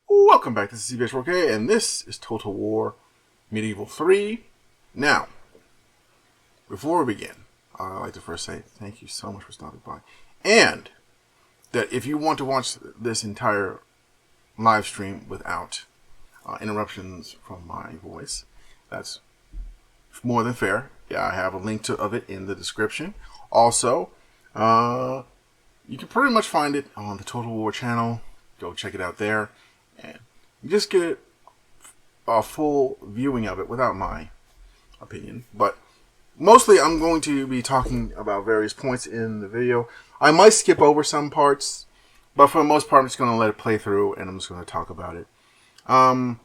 Welcome back. This is CBS4K, and this is Total War Medieval 3. Now, before we begin, I'd like to first say thank you so much for stopping by. And that if you want to watch this entire live stream without interruptions from my voice, that's more than fair. Yeah, I have a link of it in the description. Also, you can pretty much find it on the Total War channel. Go check it out there. And you just get a full viewing of it without my opinion. But mostly I'm going to be talking about various points in the video. I might skip over some parts, but for the most part I'm just going to let it play through and I'm just going to talk about it. I'm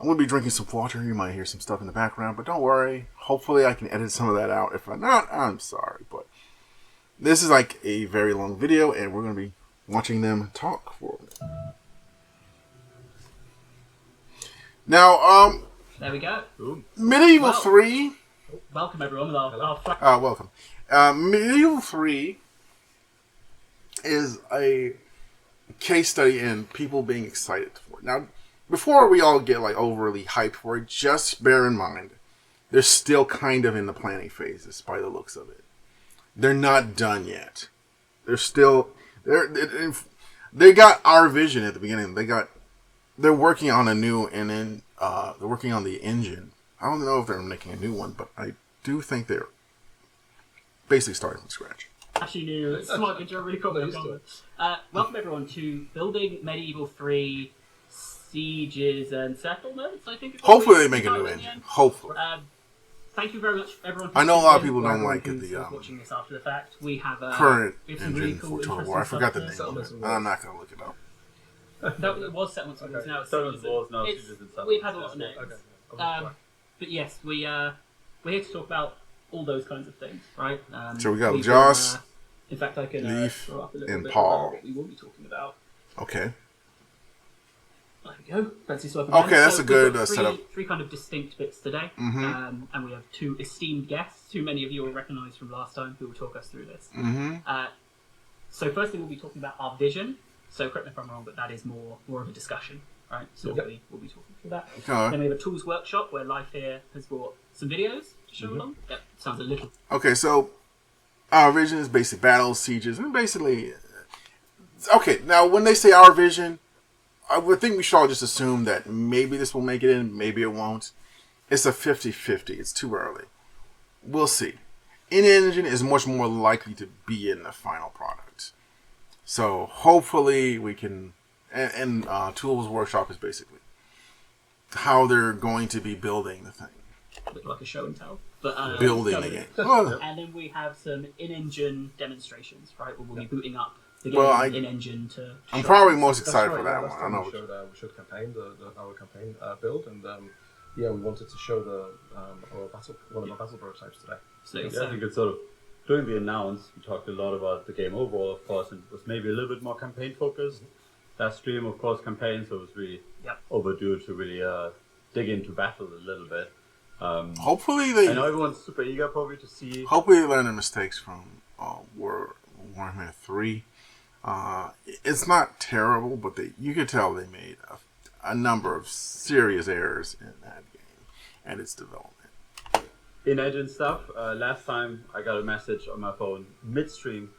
going to be drinking some water. You might hear some stuff in the background, but don't worry. Hopefully I can edit some of that out. If I'm not, I'm sorry. But this is like a very long video and we're going to be watching them talk for a minute. Now, there we go. Medieval 3. Welcome everyone. Welcome. Medieval 3 is a case study in people being excited for it. Now, before we all get like overly hyped for it, just bear in mind, they're still kind of in the planning phases by the looks of it. They're not done yet. They're still they got our vision at the beginning. They're working on a new, and then they're working on the engine. I don't know if they're making a new one, but I do think they're basically starting from scratch. Actually, new smart intro, really cool. Welcome everyone to Building Medieval 3 Sieges and Settlements. I think. Hopefully they make a new engine. Hopefully. Thank you very much, everyone. I know a lot of people don't like the watching this after the fact. We have current engine really cool for Total War. I forgot the name of it, and I'm not going to look it up. That it was Settlements and Wars. Now it's Settlements and Wars. Now we've had a lot of names. Okay. But yes, we're here to talk about all those kinds of things, right? So we got Joss, in fact, I can Leif, throw up a little and bit Paul. about what we will be talking about. Okay. There we go. Fancy swap. Okay, that's a good we've got setup. Three kind of distinct bits today, Mm-hmm. And we have two esteemed guests, who many of you will recognise from last time, who will talk us through this. Mm-hmm. So firstly, we'll be talking about our vision. So correct me if I'm wrong, but that is more of a discussion, right? So we'll be talking through that. Okay. Then we have a tools workshop where Life here has brought some videos to show along. Yep, sounds a little. Okay, so our vision is basic battles, sieges, and basically. Okay, now when they say our vision, I would think we should all just assume that maybe this will make it in, maybe it won't. It's a 50-50. It's too early. We'll see. In-engine is much more likely to be in the final product. So hopefully we can, and Tools Workshop is basically how they're going to be building the thing. A bit like a show and tell. But, building the game. And then we have some in-engine demonstrations, right? Where we'll be booting up the game in-engine to... I'm probably most excited for that one. I know. We showed campaign, our campaign build, and we wanted to show one of our battle prototypes today. So, I think it's sort of, during the announce, we talked a lot about the game overall, of course, and it was maybe a little bit more campaign focused. Last stream, of course, campaign, so it was really overdue to really dig into battle a little bit. Hopefully I know everyone's super eager probably to see. Hopefully they learn their mistakes from Warhammer 3. It's not terrible, but you could tell they made a number of serious errors in that game and its development. In-engine stuff. Last time I got a message on my phone midstream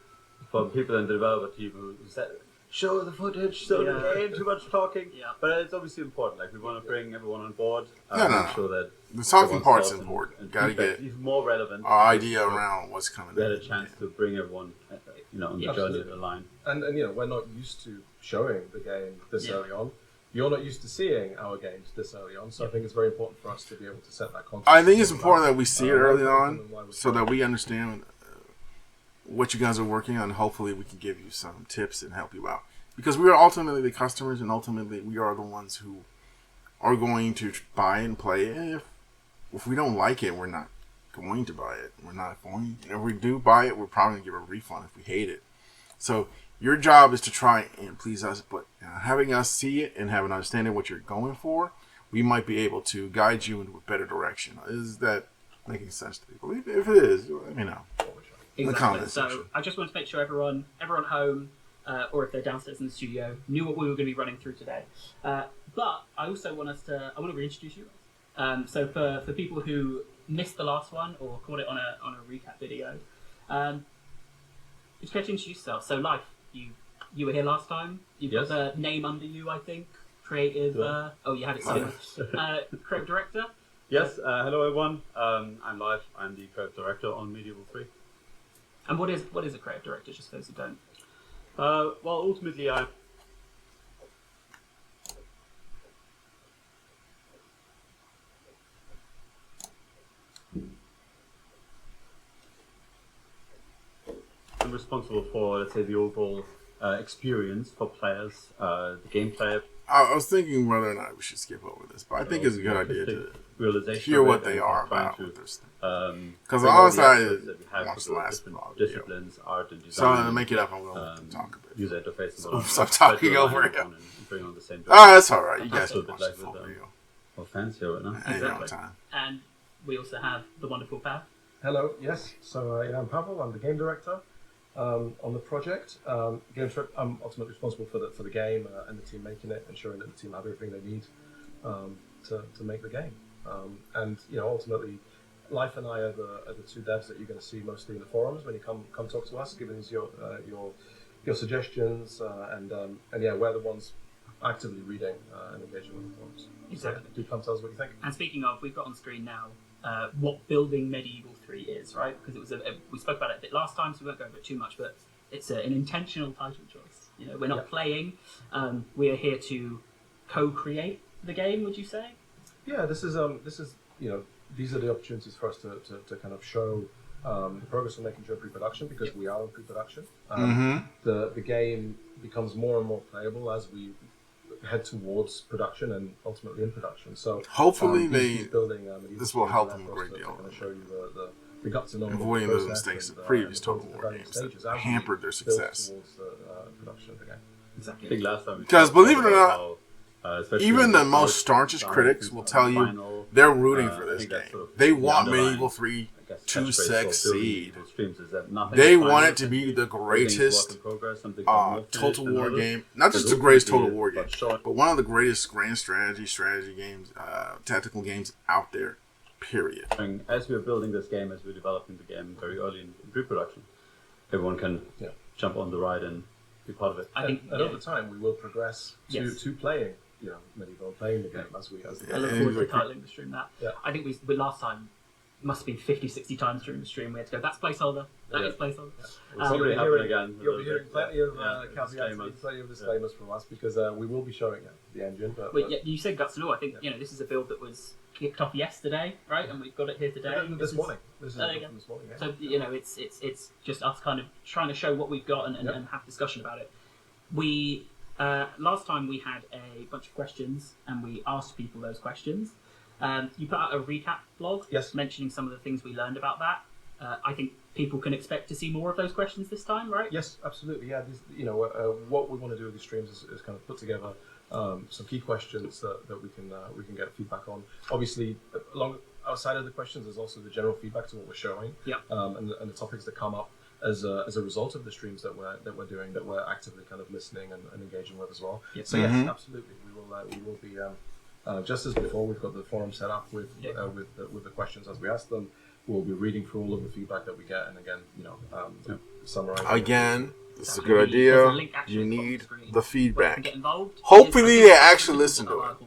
from people in the developer team who said, show the footage, show the game, too much talking. Yeah. But it's obviously important. Like, we want to bring everyone on board. Make sure that the talking part's important. And gotta get even more relevant. Our idea around what's coming. We had a chance to bring everyone, on the journey of the line. And we're not used to showing the game this early on. You're not used to seeing our games this early on, so I think it's very important for us to be able to set that context. I think it's important that we see it early on, so that we understand what you guys are working on. Hopefully, we can give you some tips and help you out, because we are ultimately the customers, and ultimately we are the ones who are going to buy and play it. If we don't like it, we're not going to buy it. We're not going. If we do buy it, we're probably going to give a refund if we hate it. So your job is to try and please us, but having us see it and have an understanding of what you're going for, we might be able to guide you into a better direction. Is that making sense to people? If it is, let me know. Exactly. So I just want to make sure everyone home or if they're downstairs in the studio, knew what we were going to be running through today. But I also want I want to reintroduce you. So for people who missed the last one or caught it on a recap video, just care to introduce yourself. So Life, you were here last time. You've got the name under you, I think. Creative. You had it somewhere. Creative director. Yes. Hello everyone. I'm Life. I'm the creative director on Medieval 3. And what is a creative director? Just for those who don't. Well, ultimately, I'm responsible for, let's say, the overall experience for players, the gameplay. I was thinking whether or not we should skip over this, but I think it's a good idea to realization hear what they are about with this thing. Because on our side, watch the last disciplines, art and so design. to make it up, I'm going to talk a bit. User interface. Stop talking over it. Bring on the same. That's all right. You guys can watch the full video. Well, fancy right now. Exactly. And we also have the wonderful Pav. Hello, yes. So I'm Pavel. I'm the game director on the project. I'm ultimately responsible for the game and the team making it, ensuring that the team have everything they need to make the game. And ultimately, Life and I are the two devs that you're going to see mostly in the forums when you come talk to us, giving us your suggestions, and we're the ones actively reading and engaging with the forums. Exactly. So do come tell us what you think. And speaking of, we've got on screen now what Building Medieval 3 is, right? Because it was we spoke about it a bit last time, so we won't go over it too much, but it's an intentional title choice. We're not playing. We are here to co-create the game. Would you say? Yeah, this is these are the opportunities for us to kind of show the progress we're making during pre-production, because we are in pre-production. The game becomes more and more playable as we head towards production and ultimately in production. So hopefully this will help them a great deal. Kind of show you the guts and avoiding those mistakes of previous Total War games that hampered their success. Towards the production of the game. Exactly. I think last time because believe it or not, even the most staunchest critics will tell you they're rooting for this game. They want Medieval 3 to succeed. They want it to be the greatest Total War game. Not just the greatest Total War game, but one of the greatest grand strategy games, tactical games out there, period. As we're building this game, as we're developing the game very early in pre-production, everyone can jump on the ride and be part of it. I think over time we will progress to playing Medieval, playing the game as we I look forward to titling the stream that. Yeah. I think we last time must have been 50, 60 times during the stream we had to go, that's placeholder, that is placeholder. It's already happening again. You'll be hearing plenty of caveats, plenty of disclaimers from us, because we will be showing the engine. But you said Guts and All. I think this is a build that was kicked off yesterday, right? And we've got it here today. This morning. This is this morning. Yeah. So it's just us kind of trying to show what we've got and have discussion about it. We last time we had a bunch of questions and we asked people those questions. You put out a recap blog, mentioning some of the things we learned about that. I think people can expect to see more of those questions this time, right? Yes, absolutely. Yeah, what we want to do with these streams is kind of put together some key questions that we can get feedback on. Obviously, outside of the questions, there's also the general feedback to what we're showing, and the topics that come up as a result of the streams that we're doing, that we're actively kind of listening and engaging with as well. So yes, absolutely, we will be. Just as before, we've got the forum set up with the questions as we ask them. We'll be reading through all of the feedback that we get, and again, summarizing. Again, this is a good idea. You need the feedback. Hopefully, they actually listen to it.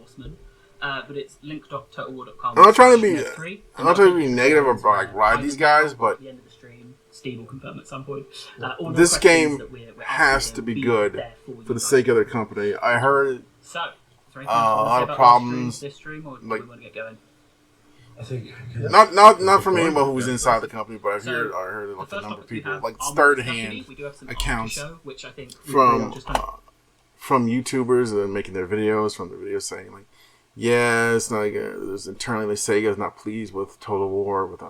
But it's link.totalwar.com. I'm not trying to be negative or ride these guys, but at the end of the stream, Steve will confirm at some point. This game has to be good for the sake of their company. I heard. So. A lot of problems. This stream, or do we want to get going? I think not from anyone who's inside the company, but I heard like a number of people, like third-hand accounts which I think from YouTubers that are making their videos, from the videos saying like, yeah, it's not there's internally Sega is not pleased with Total War with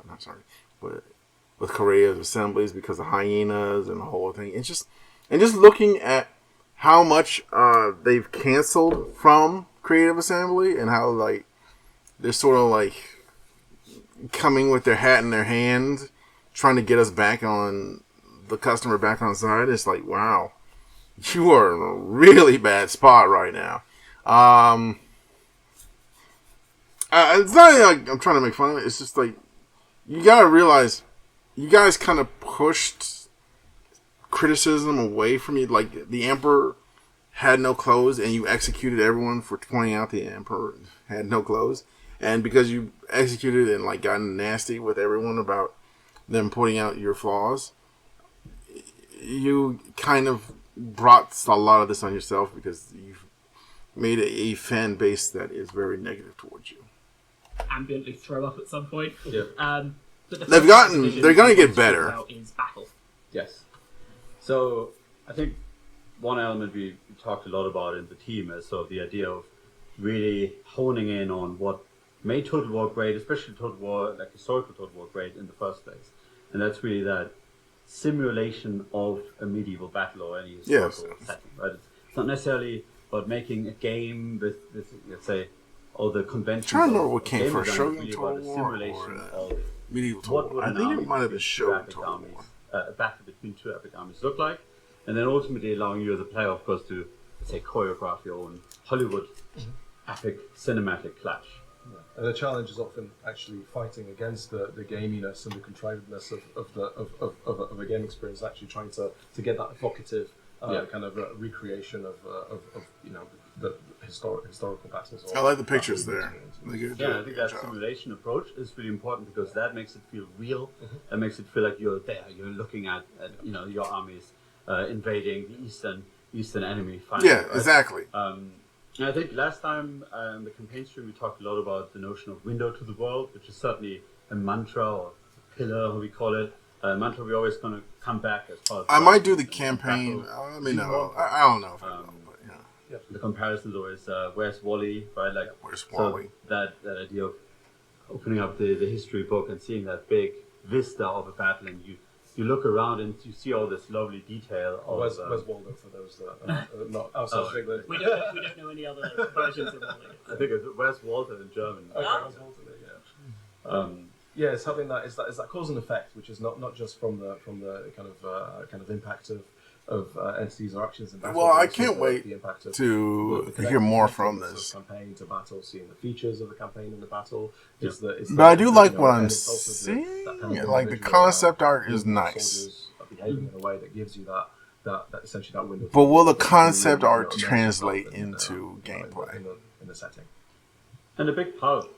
Korea's assemblies because of hyenas and the whole thing. And just looking at how much they've canceled from Creative Assembly and how like they're sort of like coming with their hat in their hand, trying to get us back on the customer back on side. It's like, wow, you are in a really bad spot right now. It's not like I'm trying to make fun of it. It's just like you gotta realize you guys kind of pushed criticism away from you. Like the Emperor had no clothes, and you executed everyone for pointing out the Emperor had no clothes. And because you executed and like gotten nasty with everyone about them pointing out your flaws, you kind of brought a lot of this on yourself because you've made a fan base that is very negative towards you. Ambiently throw up at some point. Yeah. But They're going to get better. Is battle. Yes. So I think one element we talked a lot about in the team is sort of the idea of really honing in on what made Total War great, especially Total War, like historical Total War great in the first place. And that's really that simulation of a medieval battle or any historical setting, right? It's not necessarily about making a game with let's say, all the conventions. I'm trying to remember what came first, Shogun Shogun really Total about a War simulation or of Medieval what Total would War. I an think army it might have been between two Shogun epic Total armies, War. a battle between two epic armies look like, and then ultimately allowing you as a player, of course, to, let's say, choreograph your own Hollywood epic cinematic clash. Yeah. And the challenge is often actually fighting against the gaminess and the contrivedness of a game experience, actually trying to get that evocative kind of recreation of the historical battles. I like the pictures there. I think that simulation approach is really important because that makes it feel real. That makes it feel like you're there. You're looking at your armies invading the eastern enemy. Finally, yeah, right? exactly. And I think last time in the campaign stream we talked a lot about the notion of window to the world, which is certainly a mantra or a pillar, how we call it. Mantra we're always going to come back as part of. I might do the campaign. I mean, no, I don't know if I will, but yeah. The comparison though is where's Wally, right? Like Where's Wally? So that idea of opening up the history book and seeing that big vista of a battle, and you look around and you see all this lovely detail. Of, where's Waldo for those that are not outside of England? We don't know any other versions of Wally. I think it's where's Walter in German. Okay, where's Waldo there, yeah. It's having that is that cause and effect, which is not just from the kind of impact of entities or actions in battle. Well, I can't wait the impact of to hear more from this. Campaign to battle, seeing the features of the campaign and the battle. But I do like what I'm seeing. Like the concept art is nice. Behaving in a way that gives you that essentially that window. But will the concept art translate into gameplay in the setting? And a big part of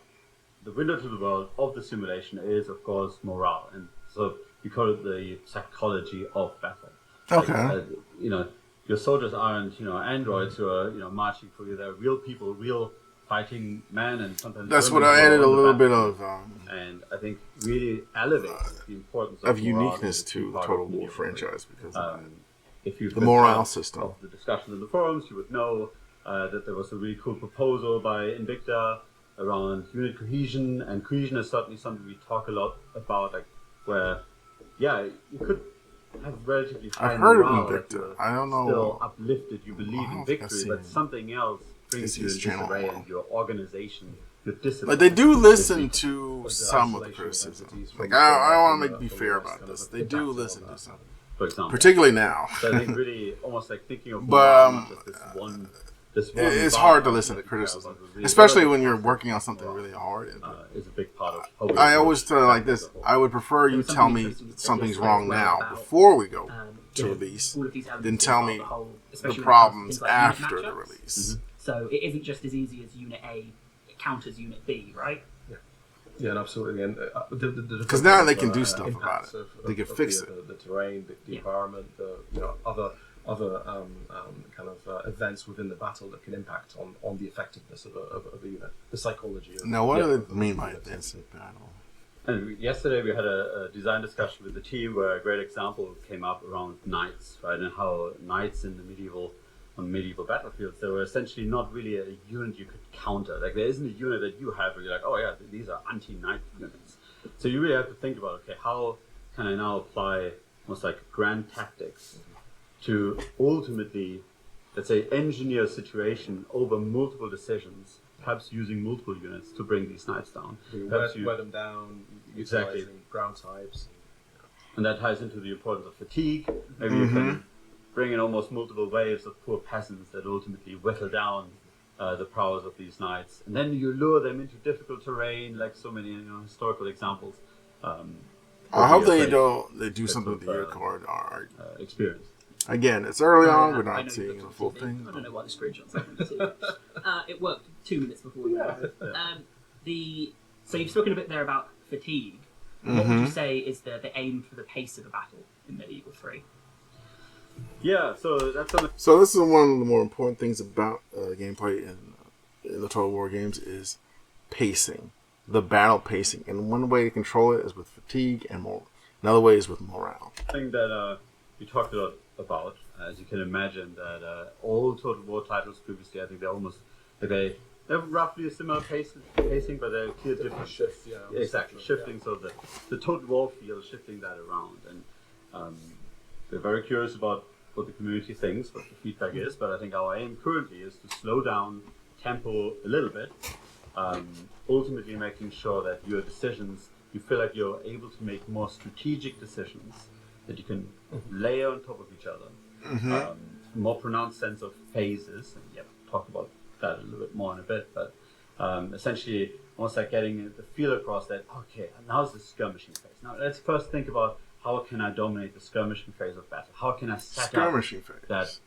the window to the world of the simulation is, of course, morale, and so we call it the psychology of battle. Okay. Your soldiers aren't, androids who are, marching for you. They're real people, real fighting men, and sometimes. That's what I added a little bit of. And I think really elevates the importance of uniqueness to Total War franchise because if you've the morale system of the discussions in the forums, you would know that there was a really cool proposal by Invicta around unit cohesion, and cohesion is certainly something we talk a lot about, like where, you could have relatively high I've heard of morale Invicta. I don't know. Still uplifted, you believe in victory, but something else brings you in disarray, and your organization, your discipline. But they do listen to some of the criticism. Like I want to be fair about this. They do listen to some, for example, particularly now. So I think really almost like thinking of but just this one. It's hard to listen to criticism, especially when you're working on something really hard. Is a big part of. I always tell it like this: I would prefer you tell me something's wrong now before we go to release, than tell me the problems after the release. So it isn't just as easy as Unit A counters Unit B, right? Yeah, absolutely. And because now they can do stuff about it. They can fix it. The terrain, the environment, other kind of events within the battle that can impact on the effectiveness of a unit, the psychology. Now, what do they mean by events in battle? And yesterday we had a design discussion with the team where a great example came up around knights, right? And how knights in the medieval battlefields, they were essentially not really a unit you could counter. Like there isn't a unit that you have where you're like, oh yeah, these are anti-knight units. So you really have to think about, okay, how can I now apply almost like grand tactics to ultimately, let's say, engineer a situation over multiple decisions, perhaps using multiple units to bring these knights down. Wear them down, exactly. Ground types. And that ties into the importance of fatigue. Maybe you can bring in almost multiple waves of poor peasants that ultimately whittle down the prowess of these knights, and then you lure them into difficult terrain, like so many historical examples. I hope they do something with the year card art experience. Again, it's early on. We're I know not seeing you the looked full at the thing. TV. I don't know why the screenshot's open to see. It worked 2 minutes before we went live. So you've spoken a bit there about fatigue. What would you say is the aim for the pace of a battle in Medieval 3? Yeah, so that's something. So this is one of the more important things about gameplay in the Total War games is pacing, the battle pacing. And one way to control it is with fatigue, and another way is with morale. Thing that we talked a lot about, as you can imagine, that all Total War titles previously, I think they're roughly a similar pacing, but they're clear different shifts. Yeah, exactly, shifting. So the Total War feel, shifting that around, and we're very curious about what the community thinks, what the feedback is. But I think our aim currently is to slow down tempo a little bit, ultimately making sure that your decisions, you feel like you're able to make more strategic decisions that you can layer on top of each other. More pronounced sense of phases, and talk about that a little bit more in a bit, but essentially almost like getting the feel across that, okay, now's the skirmishing phase. Now let's first think about how can I dominate the skirmishing phase of battle? How can I set up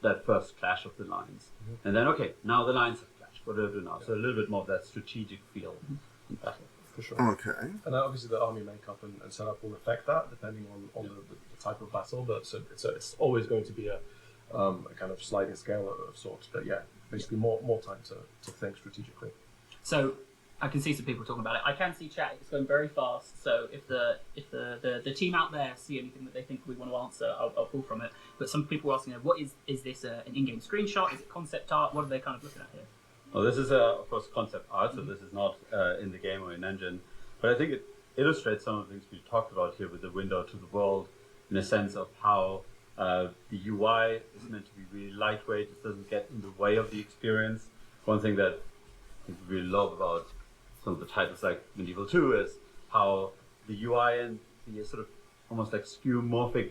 that first clash of the lines? And then, okay, now the lines have clashed. What do I do now? So a little bit more of that strategic feel in battle. For sure. Okay. And obviously the army makeup and setup will affect that depending on the type of battle, but so it's always going to be a kind of sliding scale of sorts. But yeah, basically more time to think strategically. So I can see some people talking about it. I can see chat; it's going very fast. So if the team out there see anything that they think we want to answer, I'll pull from it. But some people are asking, what is this an in-game screenshot? Is it concept art? What are they kind of looking at here? Well, this is of course concept art, so this is not in the game or in engine. But I think it illustrates some of the things we talked about here with the window to the world, in a sense of how the UI is meant to be really lightweight. It doesn't get in the way of the experience. One thing that I think we really love about some of the titles like Medieval 2 is how the UI and the sort of almost like skeuomorphic,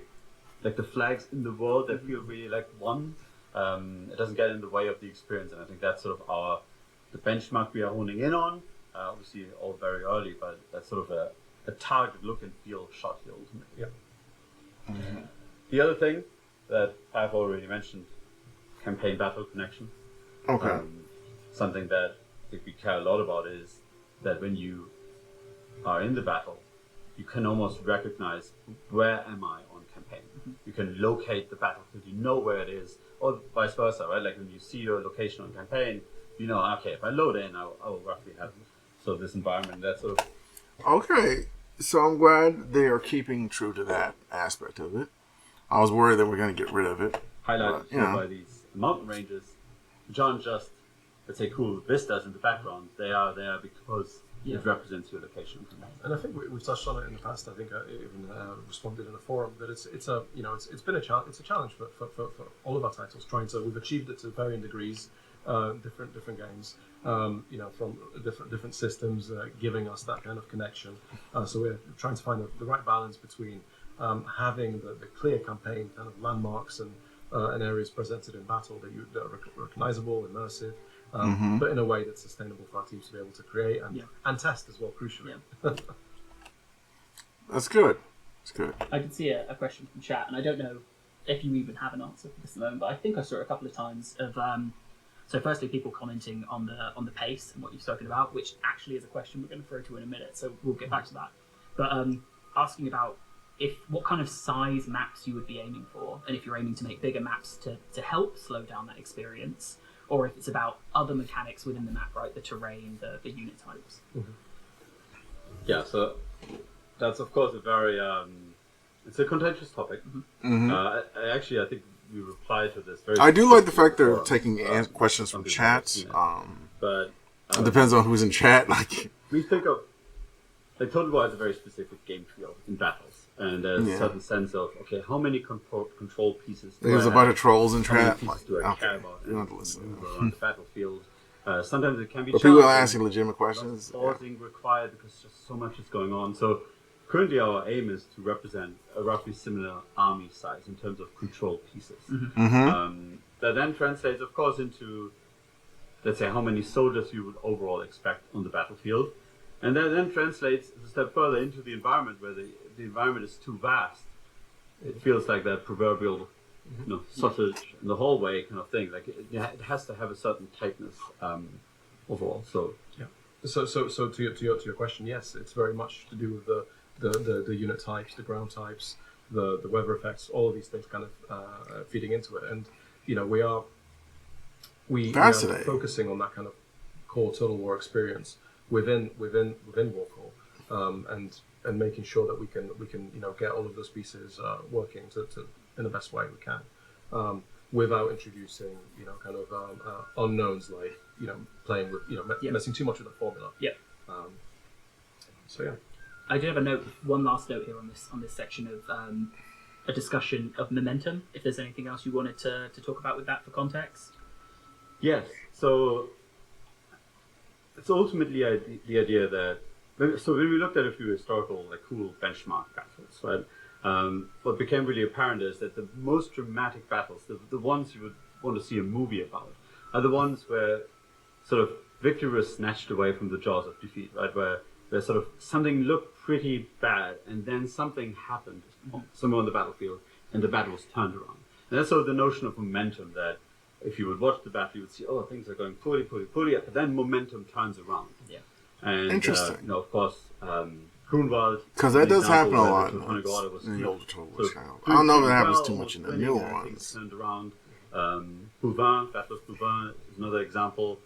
like the flags in the world, they feel really like one. It doesn't get in the way of the experience, and I think that's sort of the benchmark we are honing in on. Obviously, all very early, but that's sort of a target look and feel shot here ultimately. Yeah. The other thing that I've already mentioned, campaign battle connection. Okay. Something that I think we care a lot about is that when you are in the battle, you can almost recognize where am I on campaign. You can locate the battlefield, you know where it is, or vice versa, right? Like when you see your location on campaign, you know, okay, if I load in, I will roughly have sort of this environment, that sort of. Okay, so I'm glad they are keeping true to that aspect of it. I was worried that we're going to get rid of it. Highlighted by these mountain ranges, which aren't just, let's say, cool vistas in the background. They are there because it represents your location. And I think we've touched on it in the past. I think I even responded in a forum that it's been a challenge for all of our titles. We've achieved it to varying degrees, different games, from different systems, giving us that kind of connection. So we're trying to find the right balance between having the clear campaign kind of landmarks and areas presented in battle that are recognizable, immersive. But in a way that's sustainable for our teams to be able to create and test as well, crucially. Yeah. That's good. It's good. I can see a question from chat, and I don't know if you even have an answer for this at the moment, but I think I saw it a couple of times of. So firstly, people commenting on the pace and what you've spoken about, which actually is a question we're going to throw to in a minute, so we'll get back to that. But asking about what kind of size maps you would be aiming for, and if you're aiming to make bigger maps to help slow down that experience, or if it's about other mechanics within the map, right? The terrain, the unit types. Yeah, so that's of course a very it's a contentious topic. I think we replied to this very. I do like the fact they're taking questions from chats. But it depends on who's in chat. Like we think of Total War has a very specific game feel in battles, and there's a certain sense of how many control pieces. There's a bunch of trolls in chat. chat. Do I care about? You don't have to listen on the battlefield. Sometimes it can be. But people are asking legitimate questions. Pausing required because just so much is going on. So currently our aim is to represent a roughly similar army size in terms of control pieces. That then translates, of course, into, let's say, how many soldiers you would overall expect on the battlefield. And that then translates a step further into the environment, where the environment is too vast. It feels like that proverbial sausage in the hallway kind of thing. Like it has to have a certain tightness overall. So So to your question, yes, it's very much to do with the unit types, the ground types, the weather effects, all of these things kind of feeding into it. And we are focusing on that kind of core Total War experience within Warcraft, and making sure that we can get all of those pieces working to in the best way we can, without introducing kind of unknowns, like playing with messing too much with the formula. So yeah. I do have one last note here on this section of a discussion of momentum. If there's anything else you wanted to talk about with that for context. Yes. So it's ultimately the idea that when we looked at a few historical cool benchmark battles, right? What became really apparent is that the most dramatic battles, the ones you would want to see a movie about, are the ones where sort of victory was snatched away from the jaws of defeat, right? Where sort of something looked pretty bad, and then something happened somewhere on the battlefield, and the battle was turned around. And that's sort of the notion of momentum, that if you would watch the battle, you would see, things are going poorly, but then momentum turns around. Yeah. And, Interesting. of course, Grunwald. Because that does happen a lot in in the older Total War style. I don't know if it happens too much in the newer ones. Things turned around. Bouvin, Battle of Bouvin is another example.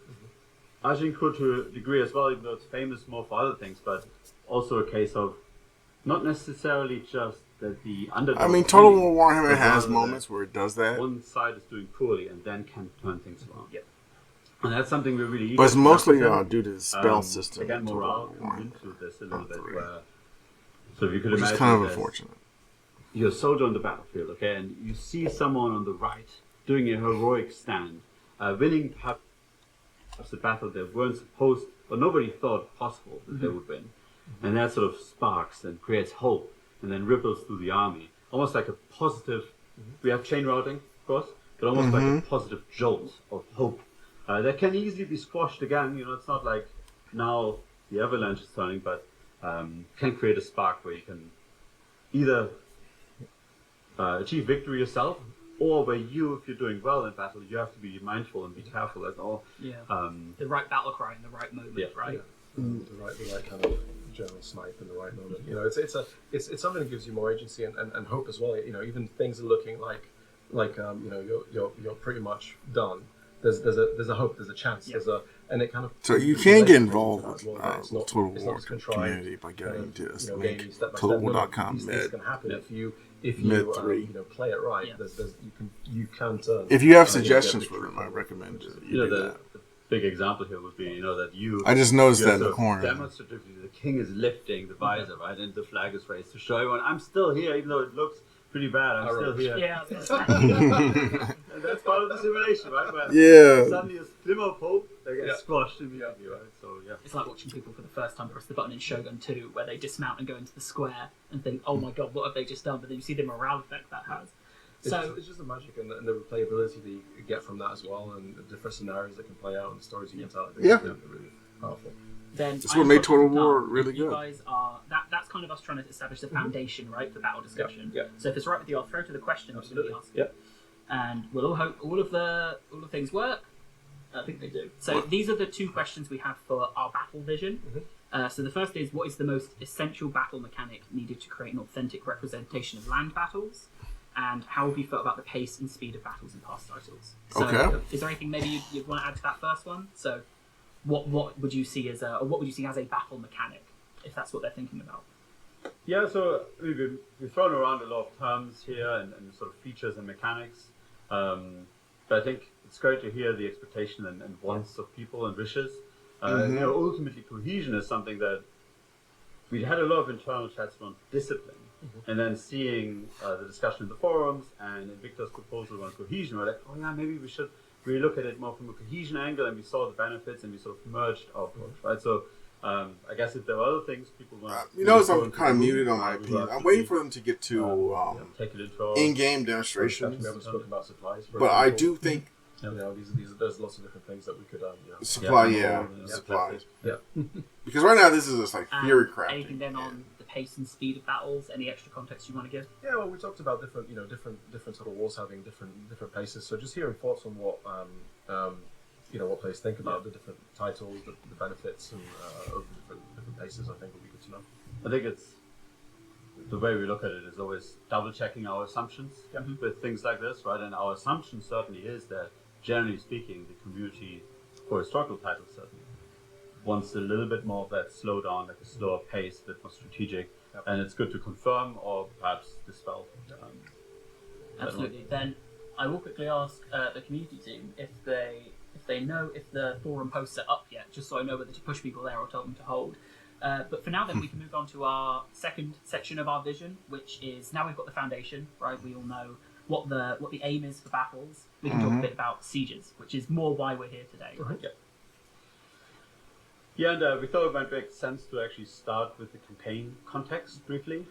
Agincourt to a degree as well, even though it's famous more for other things, but also a case of not necessarily just that the underdog. I mean, Total War Warhammer has moments where it does that. One side is doing poorly and then can turn things around. Yep. And that's something we're really. But it's mostly due to the spell system. Again, morale comes into this a little bit. So if you could which imagine, is kind of unfortunate. You're a soldier on the battlefield, okay, and you see someone on the right doing a heroic stand, winning perhaps a battle that weren't supposed, or nobody thought possible that they would win, and that sort of sparks and creates hope, and then ripples through the army, almost like a positive. We have chain routing, of course, but almost like a positive jolt of hope that can easily be squashed again. It's not like now the avalanche is turning, but can create a spark where you can either achieve victory yourself, or where if you're doing well in battle, you have to be mindful and be careful as all. The right battle cry in the right moment, right? The right kind of general snipe in the right moment. It's something that gives you more agency and hope as well. Even things are looking like you're pretty much done. There's a hope, there's a chance, and it kind of. So you can get involved with Total it's War not contrived, community by getting to this link, gaming step by step. totalwar.com. These things can happen if you play it right. You can turn. If you have suggestions for them, I recommend you do that. The big example here would be that you. I just noticed that in the corner. Demonstratively, the king is lifting the visor, right, and the flag is raised to show everyone, I'm still here, even though it looks pretty bad. I'm still here. Yeah. And that's part of the simulation, right? Where suddenly a glimmer of hope, they get squashed immediately, right? So it's like watching people for the first time press the button in Shogun 2, where they dismount and go into the square and think, "Oh my god, what have they just done?" But then you see the morale effect that has. It's just the magic and the replayability that you get from that as well, and the different scenarios that can play out and the stories you can tell. I think it's really powerful. Then that's what made Total War really you good. Guys are that's kind of us trying to establish the foundation, right, for battle discussion. So if it's right with you, I'll throw to the questions. Absolutely. And we'll all hope all of the things work. I think they do. So these are the two questions we have for our battle vision. So the first is, what is the most essential battle mechanic needed to create an authentic representation of land battles? And how have you felt about the pace and speed of battles in past titles? So is there anything maybe you'd want to add to that first one? So what would you see as a battle mechanic, if that's what they're thinking about? Yeah, so we've thrown around a lot of terms here and sort of features and mechanics, but I think it's great to hear the expectation and wants of people and wishes. Ultimately, cohesion is something that we had a lot of internal chats on discipline, and then seeing the discussion in the forums and in Victor's proposal on cohesion, we're like, maybe we should really look at it more from a cohesion angle, and we saw the benefits and we sort of merged our approach, right? So I guess if there are other things people want You notice I'm kind of muted on my opinion. I'm waiting for them to get to take an intro. in-game We demonstrations. haven't spoken about supplies, for But I example. do think You know, there's lots of different things that we could, supplies. Yeah. Because right now this is just like theory Anything crafting. then on the pace and speed of battles? Any extra context you want to give? Yeah, well, we talked about different sort of wars having different paces. So just hearing thoughts on what, what players think about the different titles, the benefits, and of the different paces, I think would be good to know. I think it's the way we look at it is always double checking our assumptions with things like this, right? And our assumption certainly is that, generally speaking, the community for historical titles certainly wants a little bit more of that slow down, like a slower pace, a bit more strategic, and it's good to confirm or perhaps dispel. Absolutely. Then I will quickly ask the community team if they know if the forum posts are up yet, just so I know whether to push people there or tell them to hold. But for now, then we can move on to our second section of our vision, which is now we've got the foundation, right? We all know what the aim is for battles. We can talk a bit about sieges, which is more why we're here today. Right? Yeah, and we thought it might make sense to actually start with the campaign context briefly.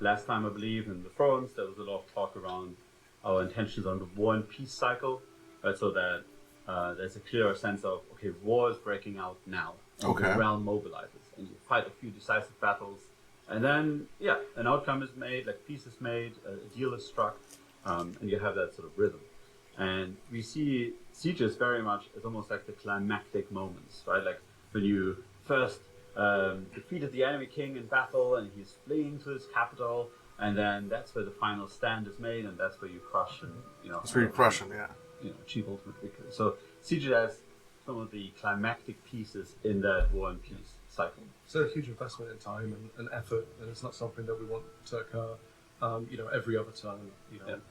Last time, I believe, in the forums, there was a lot of talk around our intentions on the war and peace cycle, right? So that there's a clearer sense of, okay, war is breaking out now. Okay. The realm mobilizes, and you fight a few decisive battles, and then, an outcome is made, like peace is made, a deal is struck, and you have that sort of rhythm. And we see sieges very much as almost like the climactic moments, right? Like when you first defeated the enemy king in battle, and he's fleeing to his capital, and then that's where the final stand is made, and that's where you crush and That's where you crush them, achieve ultimate victory. So sieges has some of the climactic pieces in that war and peace cycle. It's a huge investment in time and effort, and it's not something that we want to occur, every other turn.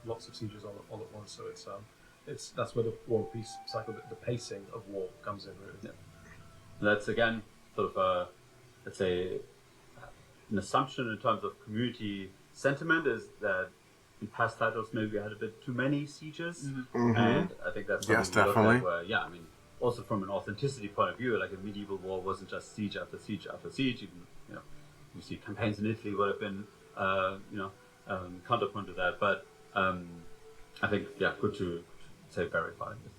Lots of sieges all at once. So it's that's where the war and peace cycle, the pacing of war comes in really. Yeah. And that's again sort of let's say an assumption in terms of community sentiment is that in past titles maybe we had a bit too many sieges, and I think that's something we look definitely. at where, also from an authenticity point of view, like a medieval war wasn't just siege after siege after siege. Even you see campaigns in Italy would have been counterpoint to that, but I think good to say verify this.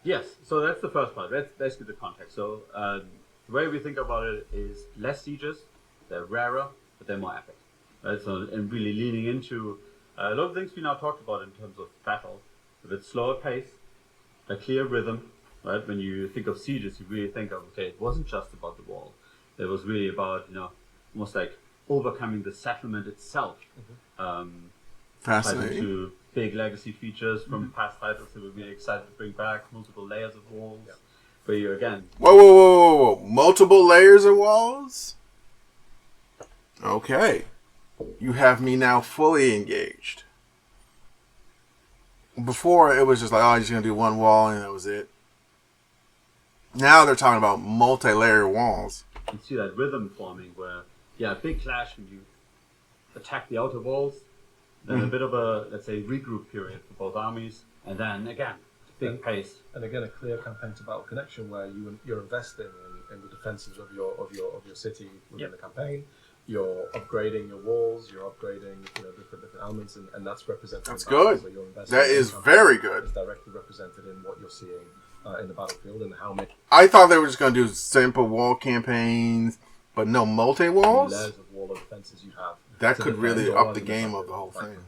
Yes, so that's the first part. That's basically the context. So the way we think about it is less sieges, they're rarer, but they're more epic. Right? So and really leaning into a lot of things we now talked about in terms of battle, a bit slower pace, a clear rhythm. Right? When you think of sieges, you really think of, okay, it wasn't just about the wall. It was really about, almost like overcoming the settlement itself. Fascinating. To big legacy features from past titles that we're really excited to bring back, multiple layers of walls. Where you again. Whoa. Multiple layers of walls? Okay. You have me now fully engaged. Before, it was just like, you're just going to do one wall and that was it. Now they're talking about multi-layer walls. You see that rhythm forming where, big clash when you attack the outer walls, then a bit of a, let's say, regroup period for both armies, and then again, big pace. And again, a clear campaign to battle connection where you're investing in the defenses of your city within the campaign. You're upgrading your walls. You're upgrading different elements, and that's represented. That's in battle. good. So you're investing That in is campaign. very good. It's directly represented in what you're seeing in the battlefield and how many I thought they were just going to do simple wall campaigns, but no multi-walls? layers of wall of defenses you have. That to could defend really your up the argument game back of the whole right. thing.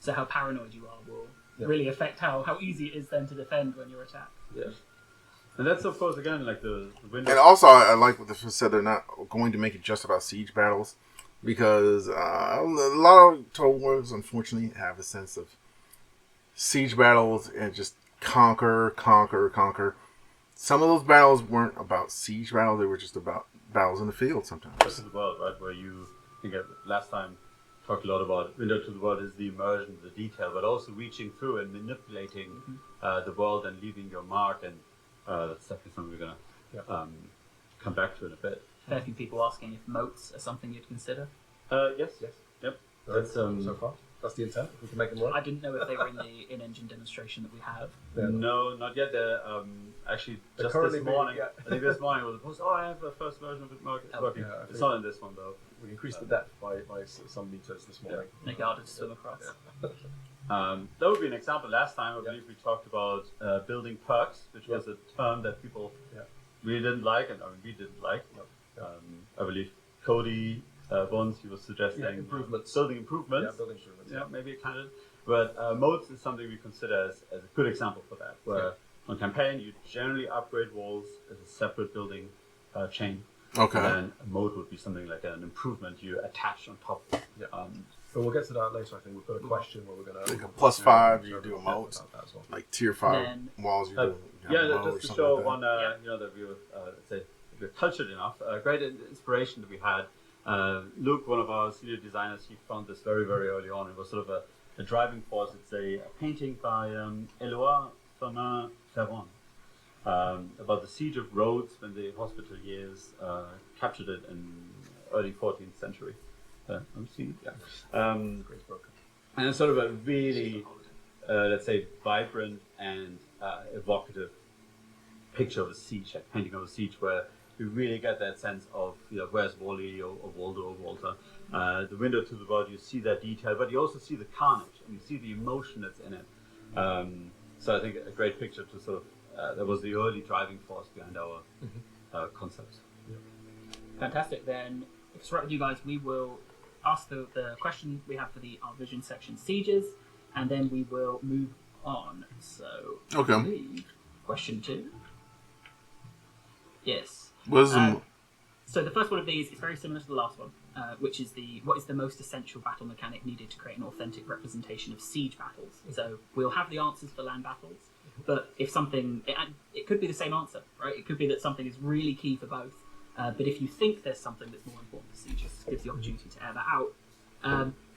So how paranoid you are will really affect how easy it is then to defend when you're attacked. Yeah. And that's, of course, again, like the window. And also, I like what they said. They're not going to make it just about siege battles, because a lot of Total Wars, unfortunately, have a sense of siege battles and just conquer. Some of those battles weren't about siege battles; they were just about battles in the field. Sometimes. Rest of the world, right? Where you, I think last time talked a lot about window to the world is the immersion, the detail, but also reaching through and manipulating the world and leaving your mark, and that's definitely something we're gonna come back to in a bit. Fair few people asking if moats are something you'd consider. Yes. Yep. That's so far. That's the intent. If we can make them work. I didn't know if they were in the in-engine demonstration that we have. No, not yet. They're actually just this morning. I think this morning was a post. Oh, I have a first version of it working. Yeah, it's not in this one though. We increased the depth by some meters this morning. Make it harder to swim across. That would be an example. Last time, I believe we talked about building perks, which was a term that people really didn't like, and we didn't like. I believe Cody once he was suggesting improvements. Building improvements. Yeah, building improvements. Yeah, maybe it kind of. But modes is something we consider as a good example for that, where on campaign you generally upgrade walls as a separate building chain. Okay. And then a mode would be something like an improvement you attach on top. Yeah. But we'll get to that later. I think we've got a question where we're going to. Like a +5, you do modes. Well. Like tier 5 Then, walls, you do. Just to show one, that we were, say, we're cultured enough. A great inspiration that we had. Luke, one of our senior designers, he found this very, very early on. It was sort of a driving force. It's a painting by Éloi Firmin-Ferron about the siege of Rhodes when the Hospitaliers captured it in early 14th century. I'm seeing it. Great book. And it's sort of a really, let's say, vibrant and evocative picture of a siege, like painting of a siege, where you really get that sense of, where's Wally or Waldo or Walter. The window to the world, you see that detail, but you also see the carnage and you see the emotion that's in it. So I think a great picture to sort of, that was the early driving force behind our concepts. fantastic. Then, if it's right with you guys, we will ask the question we have for our vision section, sieges, and then we will move on. So, Okay. Question 2. Yes. So the first one of these is very similar to the last one, which is what is the most essential battle mechanic needed to create an authentic representation of siege battles? So we'll have the answers for land battles, but if something, it could be the same answer, right? It could be that something is really key for both, but if you think there's something that's more important for sieges, it gives the opportunity to air that out.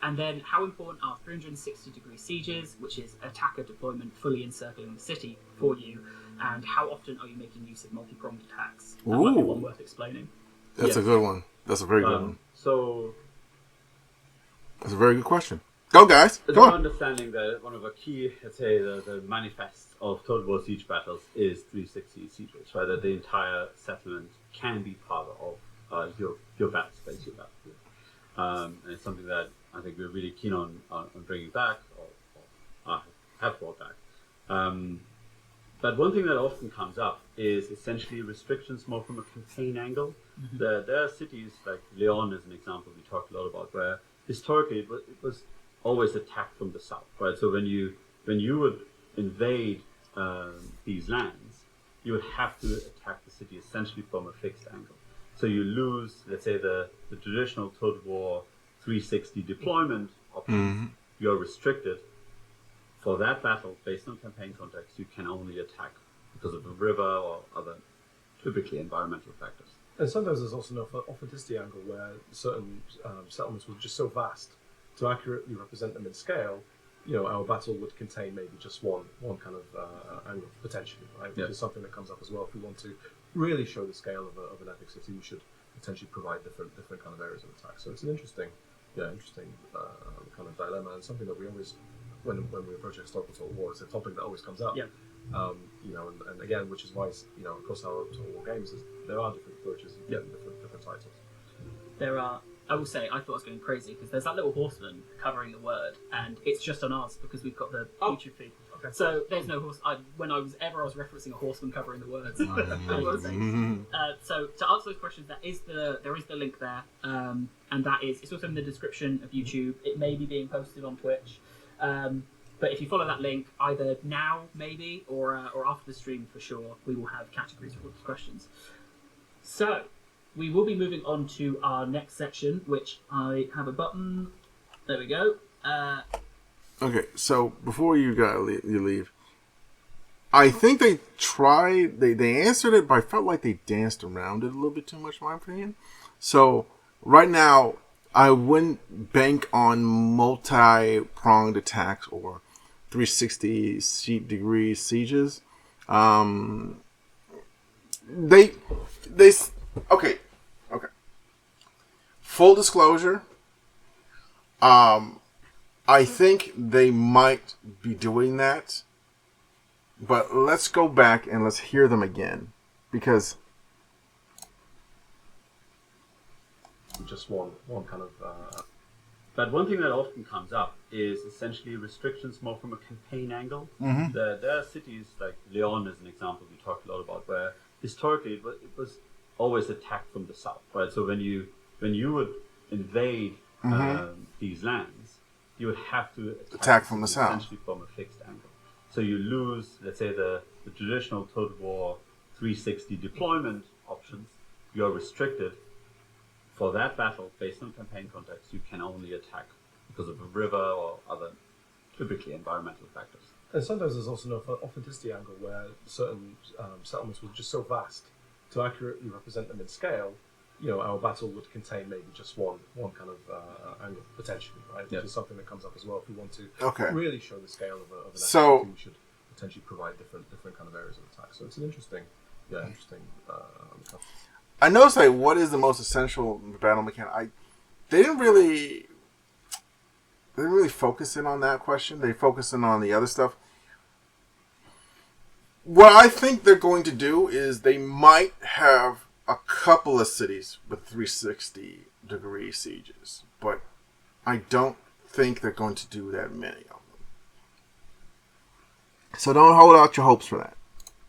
And then how important are 360-degree sieges, which is attacker deployment fully encircling the city for you, and how often are you making use of multi-pronged attacks? That might be one worth explaining. That's a good one. That's a very good one. So that's a very good question. Go, guys. Go on. Understanding that one of the key, let's say, the manifests of Total War siege battles is 360 sieges, right? That the entire settlement can be part of your battle space, your battlefield. And it's something that I think we're really keen on bringing back, or have brought back. But one thing that often comes up is essentially restrictions more from a campaign angle. Mm-hmm. There are cities like Leon is an example we talked a lot about, where historically it was always attacked from the south, right? So when you would invade these lands, you would have to attack the city essentially from a fixed angle. So you lose, let's say, the traditional Total War 360 deployment option. Mm-hmm. You're restricted. For that battle, based on campaign context, you can only attack because of the river or other, typically environmental factors. And sometimes there's also an authenticity angle where certain settlements were just so vast, to accurately represent them in scale, our battle would contain maybe just one kind of angle, potentially, right? Which is something that comes up as well. If we want to really show the scale of an epic city, we should potentially provide different kind of areas of attack. So it's an interesting kind of dilemma, and something that we always, when we approach a historical Total War, it's a topic that always comes up. Yeah. And again, which is why across our Total War games, there are different approaches and different titles. There are. I will say, I thought I was going crazy because there's that little horseman covering the word, and it's just on ours because we've got the YouTube feed. Okay. So there's no horse. When I was referencing a horseman covering the words. So to answer those questions, there is the link there, and it's also in the description of YouTube. It may be being posted on Twitch. But if you follow that link, either now maybe or after the stream for sure, we will have categories for questions. So we will be moving on to our next section, which I have a button. There we go. Okay, so before you leave, I think they tried. They answered it, but I felt like they danced around it a little bit too much, in my opinion. So right now, I wouldn't bank on multi-pronged attacks or 360-degree sieges. Okay. Full disclosure. I think they might be doing that, but let's go back and let's hear them again, because just one kind of. But one thing that often comes up is essentially restrictions more from a campaign angle. Mhm. There are cities like Leon is an example we talked a lot about, where historically it was always attacked from the south, right? So when you would invade these lands, you would have to Attack from the south. essentially from a fixed angle. So you lose, let's say, the traditional Total War 360 deployment options. You're restricted. For that battle, based on campaign context, you can only attack because of a river or other, typically environmental factors. And sometimes there's also an authenticity angle where certain settlements were just so vast to accurately represent them in scale. Our battle would contain maybe just one kind of angle potentially, right? Yeah. Which is something that comes up as well. If we want to Okay. really show the scale of an So- activity, we should potentially provide different kind of areas of attack. So it's an interesting. I noticed like what is the most essential battle mechanic. They didn't really focus in on that question. They focused in on the other stuff. What I think they're going to do is they might have a couple of cities with 360-degree sieges, but I don't think they're going to do that many of them. So don't hold out your hopes for that,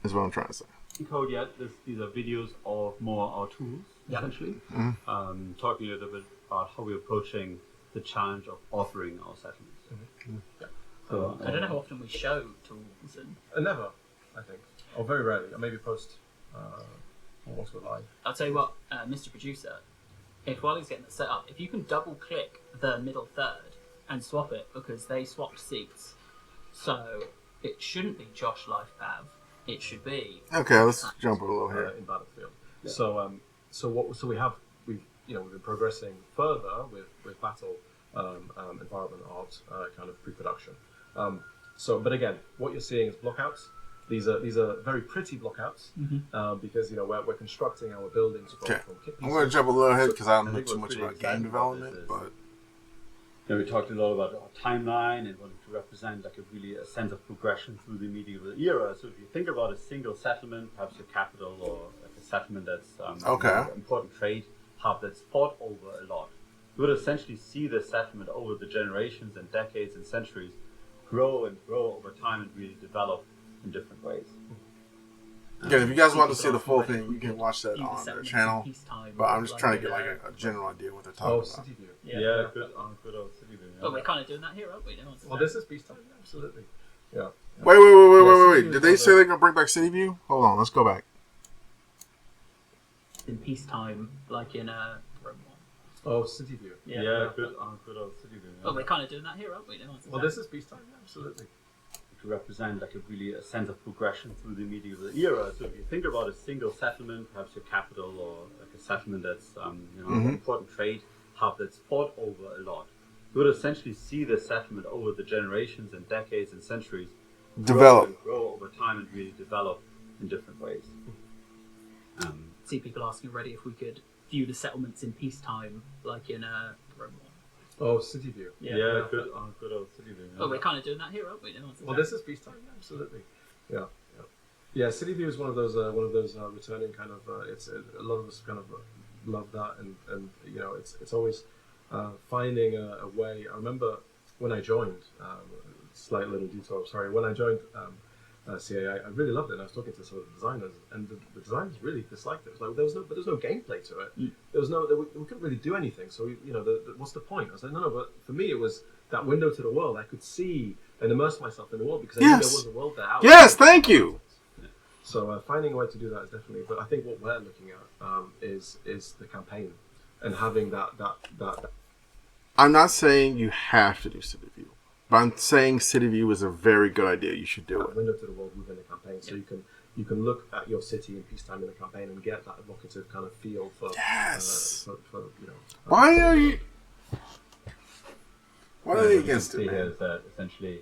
is what I'm trying to say. Code yet. These are videos of more our tools, essentially. Talking a little bit about how we're approaching the challenge of authoring our settlements. So, I don't know how often we show tools and Never, I think, or very rarely. Or maybe post once we're live. I'll tell you what, Mr. Producer, if while he's getting it set up, if you can double click the middle third and swap it, because they swapped seats, so it shouldn't be Josh Lifepav. It should be. Okay, let's jump a little here. In Battlefield. Yeah. So we've been progressing further with battle environment art kind of pre-production. But again, what you're seeing is blockouts. These are very pretty blockouts because we're constructing our buildings from kit pieces. I'm going to jump a little ahead because I don't know think too what's much really about game exciting about development, this is- but we talked a lot about our timeline and wanting to represent a sense of progression through the medieval era. So if you think about a single settlement, perhaps a capital or like a settlement that's an important trade hub that's fought over a lot, you would essentially see the settlement over the generations and decades and centuries grow and grow over time and really develop in different ways. again, if you guys want to see the full thing, you can watch that on their channel. Peacetime, But I'm just trying to get like a general idea what they're talking about. City View. Yeah, good old City View. But we're kind of doing that here, aren't we? Well, this is peacetime. Absolutely. Yeah. Wait. Did they say they're going to bring back City View? Hold on, let's go back. in peacetime, like in Rome 1. Oh, City View. Yeah, good old City View. But we're kind of doing that here, aren't we? Well, this is peacetime. Absolutely. To represent a sense of progression through the medieval era. So if you think about a single settlement, perhaps your capital or like a settlement that's an important trade hub that's fought over a lot, you would essentially see the settlement over the generations and decades and centuries grow over time and really develop in different ways. See people asking already if we could view the settlements in peacetime, like in Rome 1. Oh, City View. Yeah, good old City View. But we're kind of doing that here, aren't we? Well, this is peacetime. Absolutely. Yeah. City View is one of those returning kind of. It's a lot of us kind of love that, and it's always finding a way. I remember when I joined. Slight little detour. Sorry. When I joined CAI, I really loved it. And I was talking to some of the designers, and the designers really disliked it. It was like there was no gameplay to it. We couldn't really do anything. So what's the point? I was like, no. But for me, it was that window to the world. I could see and immerse myself in the world because I knew there was a world there. Yes, thank you. So finding a way to do that is definitely. But I think what we're looking at is the campaign and having that. I'm not saying you have to do City View, but I'm saying City View is a very good idea. You should do it. Window to the world within a campaign, so you can look at your city in peacetime in a campaign and get that evocative kind of feel for. Yes. Why are you? What are they against it? Here is that essentially,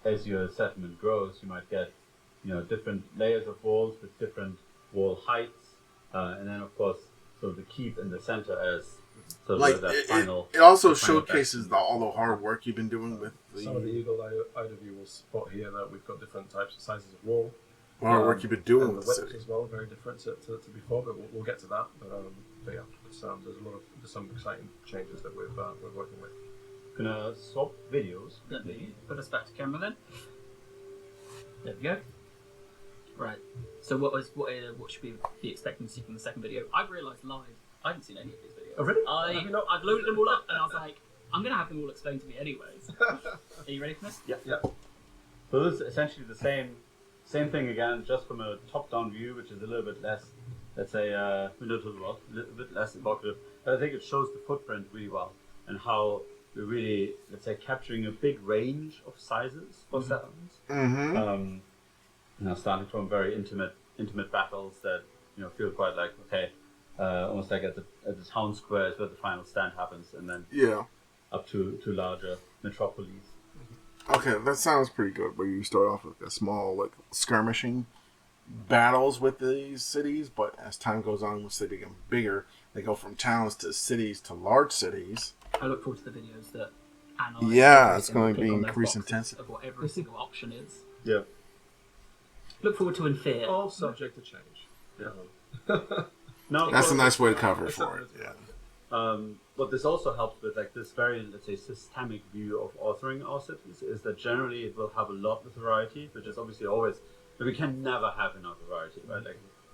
as your settlement grows, you might get different layers of walls with different wall heights, and then of course, so the keep in the center as So Like that it also the final showcases all the hard work you've been doing with Some of the eagle eye of you will spot here that we've got different types of sizes of wall. hard work you've been doing And with the the whips city. as well, very different to before, but we'll get to that. But yeah, there's some exciting changes that we're working with. Gonna swap videos. Let me put us back to camera then. There we go. Right. So what should we be expecting to see from the second video? I've realised live I haven't seen any of these videos. Oh, really? I've loaded them all up and I was like, I'm gonna have them all explained to me anyways. Are you ready for this? Yeah. Yeah. So this is essentially the same thing again, just from a top-down view, which is a little bit less, let's say, window to the world, a little bit less evocative. But I think it shows the footprint really well and how we're really, let's say, capturing a big range of sizes for settlements. Mm-hmm. Starting from very intimate battles that feel quite like almost like at the town square is where the final stand happens, and then up to larger metropolis. Okay, that sounds pretty good. Where you start off with a small skirmishing battles with these cities, but as time goes on, once they become bigger, they go from towns to cities to large cities. I look forward to the videos that analyze. Yeah, it's going to click be on those increased boxes intensity. of what every single option is. Yeah. Look forward to In Fear. All subject to change. Yeah. No, That's a nice way to cover for it. Yeah. What this also helps with, this very, let's say, systemic view of authoring our cities, is that generally it will have a lot of variety, which is obviously always, we can never have enough variety, right?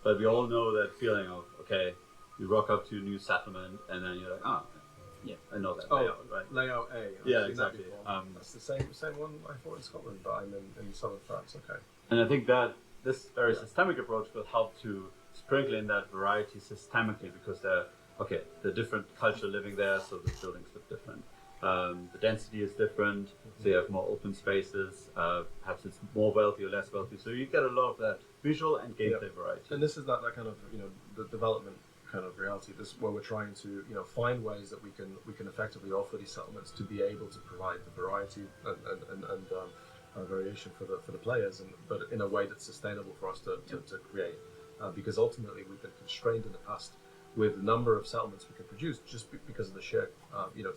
But we all know that feeling of, you rock up to a new settlement, and then you're like, yeah, I know that layout, right? Layout A. Yeah, exactly. That's the same one I thought in Scotland, but I'm in southern France. Okay. And I think that this very systemic approach will help to sprinkle in that variety systemically, because the different culture living there, so the buildings look different. The density is different, so you have more open spaces. Perhaps it's more wealthy or less wealthy, so you get a lot of that visual and gameplay variety. And this is that kind of the development kind of reality. This is where we're trying to find ways that we can effectively offer these settlements to be able to provide the variety and variation for the players, but in a way that's sustainable for us to create. Because ultimately we've been constrained in the past with the number of settlements we can produce just because of the sheer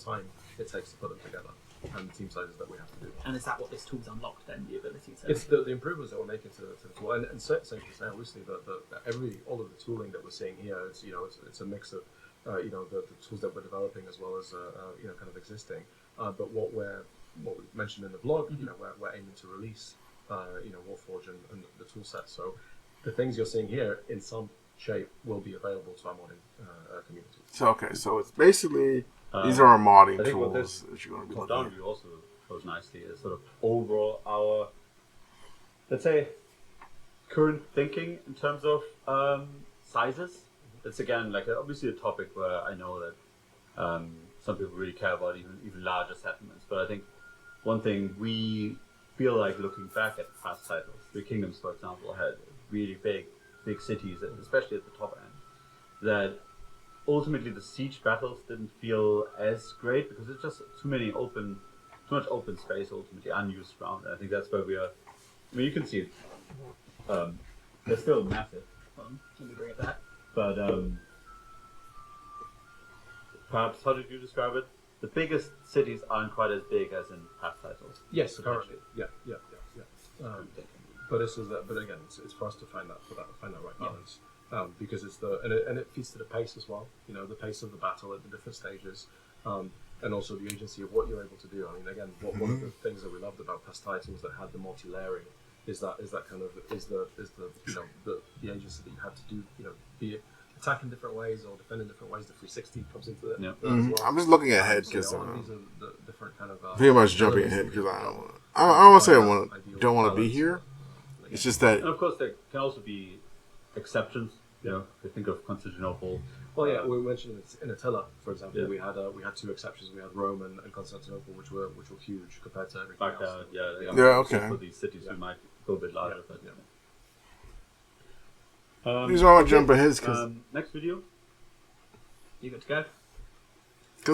time it takes to put them together and the team sizes that we have to do. And is that what this tool's unlocked then, the ability to... It's the improvements that we're making to the tool, and safe to say, obviously, all of the tooling that we're seeing here, it's a mix of the tools that we're developing as well as kind of existing. But what we mentioned in the blog, we're aiming to release, Warforge and the tool set. So the things you're seeing here, in some shape, will be available to our modding community. So it's basically these are our modding I think what tools this that you're going to be top looking down at. view also shows nicely is sort of overall our, let's say, current thinking in terms of sizes. It's again obviously a topic where I know that some people really care about even larger settlements. But I think one thing we feel like looking back at past titles, the Kingdoms, for example, had really big cities, especially at the top end, that ultimately the siege battles didn't feel as great because it's just too much open space, ultimately unused ground. And I think that's where we are. I mean, you can see it. They're still massive. Let me bring it back. But perhaps, how did you describe it? The biggest cities aren't quite as big as in past titles. Yes, currently. Yeah. But but again, it's for us to find that right balance, because it's and it feeds to the pace as well. The pace of the battle at the different stages, and also the agency of what you're able to do. I mean, again, one of the things that we loved about past titles that had the multi-layering is the agency that you had to do. Be attack in different ways or defend in different ways. The 360 comes into it. Yeah. As well. I'm just looking ahead So, because these are the different kind of. pretty much jumping ahead because I don't want to say don't want to be here. It's just that And of course, there can also be exceptions. If you think of Constantinople. Well, yeah, we mentioned in Attila, for example, Yeah. we had two exceptions. We had Rome and Constantinople, which were huge compared to everything Back else. okay. For these cities, we might go a bit larger. But, these are all jump ahead because next video. You good to go?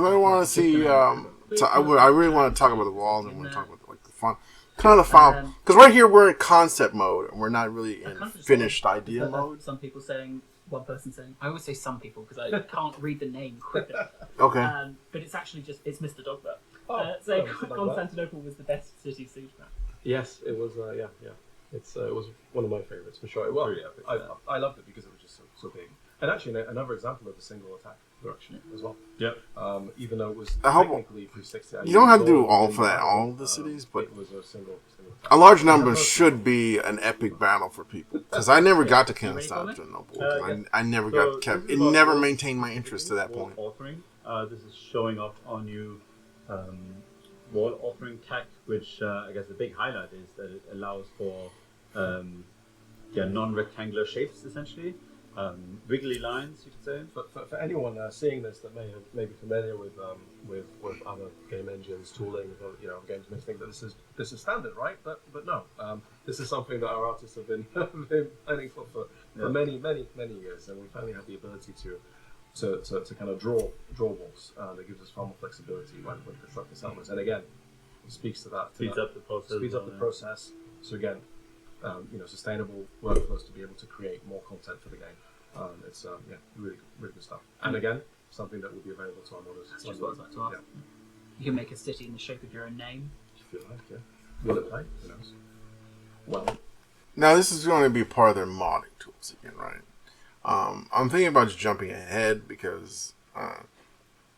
I want to see. I really want to talk about the walls and want to talk about the fun, kind of the fun. Because right here we're in concept mode and we're not really in I kind of just finished thought idea that mode. Some people saying one person saying, I always say some people because I can't read the name quick enough. Okay. But it's actually it's Mr. Dogba. Mr. Dogba. Constantinople was the best city siege map. Yes, it was. Yeah. It was one of my favorites for sure. Well, Pretty epic, I loved it because it was just so big. And actually, another example of a single attack direction as well. Yep. Even though it was I hope- technically 360. You don't have to do all for that, all of the cities, but it was a single attack. a large number should be an epic battle for people. Because I never got to Constantinople. I never So kept. this It is about never world- maintained my interest to that wall point. Authoring. This is showing off our new wall authoring tag, which I guess the big highlight is that it allows for non-rectangular shapes, essentially. Wiggly lines, you could say. For anyone seeing this that may be familiar with other game engines, tooling, games, may think that this is standard, right? But no, this is something that our artists have been planning for many years, and we finally have the ability to kind of draw walls. That gives us far more flexibility when constructing settlements, and again, it speaks to that. Speeds up the process. Speeds up the process. So again, sustainable workflows to be able to create more content for the game. It's really good stuff. And again, something that will be available to our modders. That's just what I was about to ask. Yeah. You can make a city in the shape of your own name. If you like, yeah. Will it play? Who knows? Well, Now this is going to be part of their modding tools again, right? I'm thinking about just jumping ahead because, I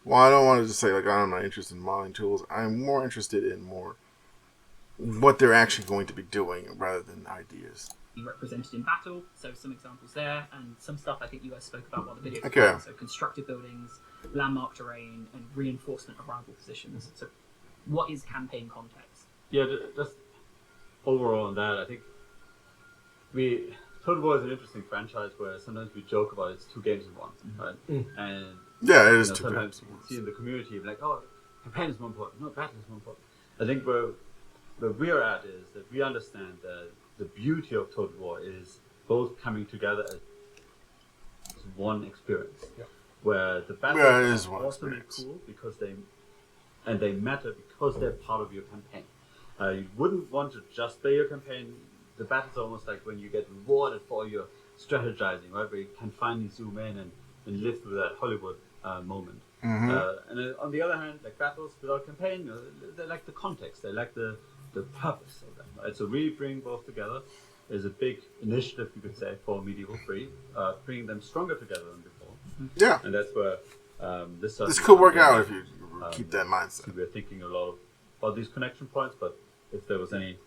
don't want to just say I'm not interested in modding tools. I'm more interested in what they're actually going to be doing rather than ideas. Be represented in battle, so some examples there, and some stuff I think you guys spoke about while the video was Okay. going. So constructed buildings, landmark terrain, and reinforcement of rival positions. So what is campaign context? Yeah, just overall on that, I think Total War is an interesting franchise where sometimes we joke about it's 2 games in one, right? And Yeah, it is too sometimes you can see in the community like, campaign is more important, no, battle is more important. I think where we're at is that we understand that the beauty of Total War is both coming together as one experience, where the battles Yeah, it is are one awesome and experience. cool because they matter because they're part of your campaign. You wouldn't want to just play your campaign. The battles are almost like when you get rewarded for your strategizing, right? Where you can finally zoom in and live through that Hollywood moment. And then on the other hand, like battles without campaign, they lack the context, they lack the purpose of them. Right? So really bringing both together is a big initiative, you could say, for Medieval 3, bringing them stronger together than before. Yeah, And that's where this could work out if you keep that mindset. So we're thinking a lot about these connection points, but if there was any,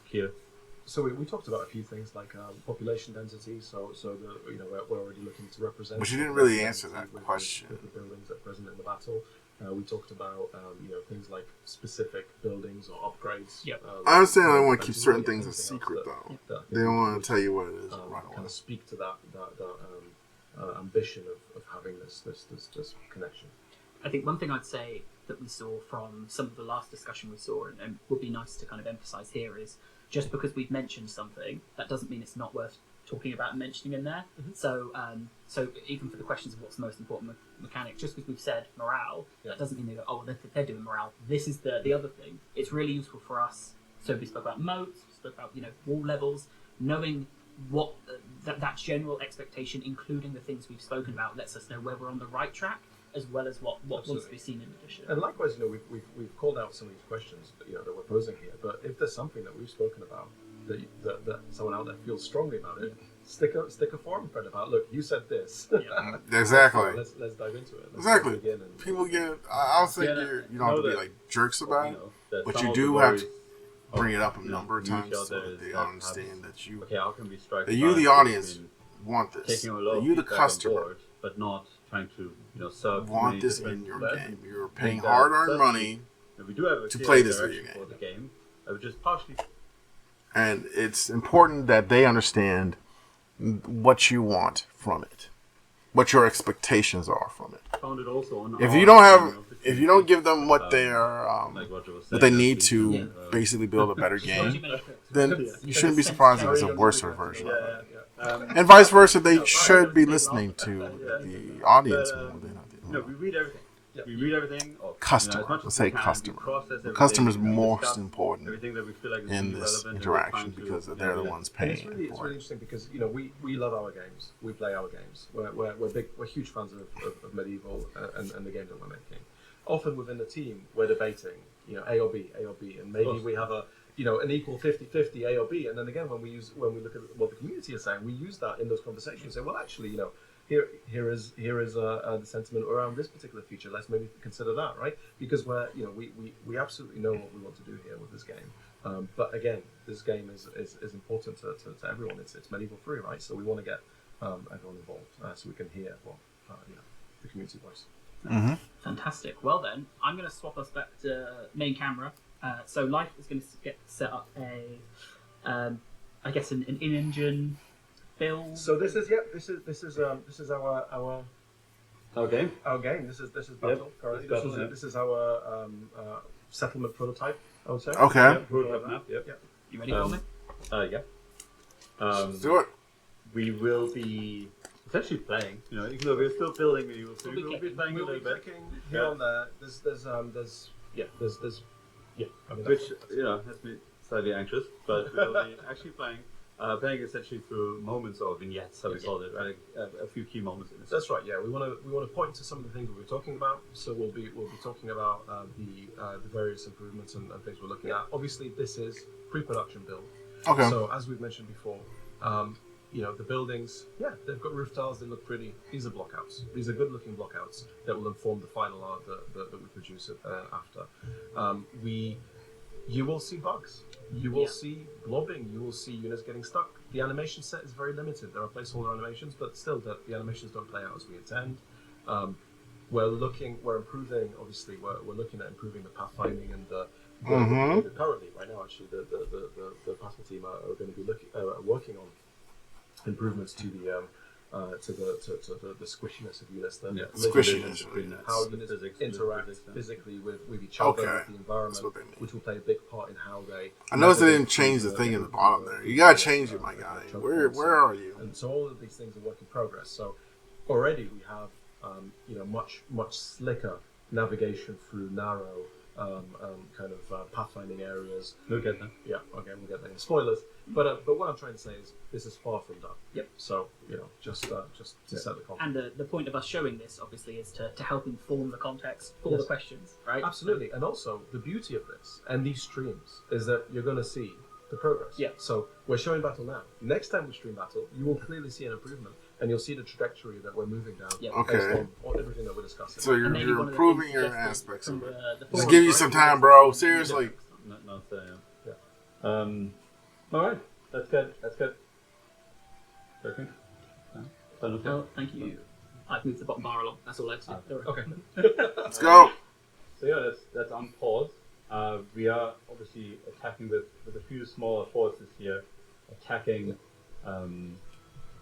here. so we talked about a few things like population density. So we're already looking to represent. But you didn't really population answer density that with question. the buildings that are present in the battle. We talked about things like specific buildings or upgrades. Yep. I understand they want to keep and certain really things a anything else secret, that- though. that I think They don't we want to tell you what it is right kind away. of speak to that ambition of having this connection. I think one thing I'd say that we saw from some of the last discussion we saw, and would be nice to kind of emphasise here, is just because we've mentioned something, that doesn't mean it's not worth talking about and mentioning in there. So even for the questions of what's the most important mechanic, just because we've said morale, that doesn't mean they go, they're doing morale. This is the other thing. It's really useful for us. So we spoke about moats, we spoke about wall levels, knowing what that general expectation, including the things we've spoken about, lets us know where we're on the right track, as well as what wants to be seen in addition. And likewise, we've called out some of these questions that we're posing here. But if there's something that we've spoken about that someone out there feels strongly about it, stick a forum thread about. Look, you said this. Exactly. Let's dive into it. Let's Exactly. dig in and- People get. I don't think you don't have to be like jerks about it, but you do have to bring it up a number of times so that they understand that you, how can we strike that you, the audience, want this. taking a lot That of you, the feedback on customer, board, but not trying to serve too want many this different in your levels. game. You're I paying think that hard-earned certainly- money, And we do have a to clear play this direction video for the game, which is partially and it's important that they understand what you want from it, what your expectations are from it. founded also on. If our you don't have, understanding of the if you game. don't give them what they're, Like Roger was what they saying, need that to we- basically build a better game, Yeah. then you shouldn't be surprised if it's a worse version of it. Yeah. And vice versa, they should be listening to the audience more than we read everything. We read everything. Or, Customer. as much Let's as we say can, we customer. process The everything, customer's we most discuss important everything that we feel like is in really this relevant, and we're interaction trying to, because they're the ones And paying it's really for it. interesting because we love our games. We play our games. We're huge fans of Medieval and the game that we're making. Often within the team, we're debating, A or B, and maybe we have an equal 50-50 A or B. And then again, when we look at what the community is saying, we use that in those conversations. Say, well, actually, here is the sentiment around this particular feature. Let's maybe consider that, right? Because we absolutely know what we want to do here with this game. But again, this game is important to everyone. It's Medieval 3, right? So we want to get everyone involved so we can hear what the community voice. Mm-hmm. Fantastic. Well then, I'm going to swap us back to main camera. So Life is going to get set up I guess an in-engine build. So this is our game. our game. This is Battle. Currently, this is our settlement prototype. I would say. Okay. Prototype map. Yep. You ready for me? Yeah. Let's do it. We will be essentially playing. Even though we're still building Medieval 3, we'll be playing a We'll little be bit. clicking here on there. There's I mean, Which has me slightly anxious, but we'll be actually playing essentially through moments or vignettes, how we called it, right? A few key moments in this. That's right. Yeah, we want to point to some of the things that we're talking about. So we'll be talking about the various improvements and things we're looking at. Obviously, this is pre-production build. Okay. So as we've mentioned before, the buildings, they've got roof tiles. They look pretty. These are blockouts. These are good-looking blockouts that will inform the final art that we produce after. You will see bugs. You will see blobbing. You will see units getting stuck. The animation set is very limited. There are placeholder animations, but still, the animations don't play out as we intend. We're improving. Obviously, we're looking at improving the pathfinding and the currently right now. Actually, the Pathfinder team are going to be working on improvements to the squishiness of units, Squishiness. how units interact physically with each other, with the environment, which will play a big part in how they. I noticed they didn't change the thing in the bottom there. You gotta change it, my guy. Where are you? And so all of these things are work in progress. So already we have much slicker navigation through narrow pathfinding areas. We'll get there. Yeah, okay, we'll get there. Spoilers, but what I'm trying to say is this is far from done. Yep. So just to set the context. And the point of us showing this, obviously, is to help inform the context for the questions, right? Absolutely, and also the beauty of this and these streams is that you're going to see the progress. Yeah. So we're showing Battle now. Next time we stream Battle, you will clearly see an improvement, and you'll see the trajectory that we're moving down. Yeah. Okay. Based on everything that we're discussing. So And maybe you're one of the improving things your suggested aspects from of it. the Just forum, give you right? some time, bro. Seriously. Not saying. Yeah. All right. That's good. Working. Oh, thank you. I've moved the bottom bar along. That's all I'd say. Okay. Let's go. So yeah, that's on pause. We are obviously attacking with a few smaller forces here, attacking. And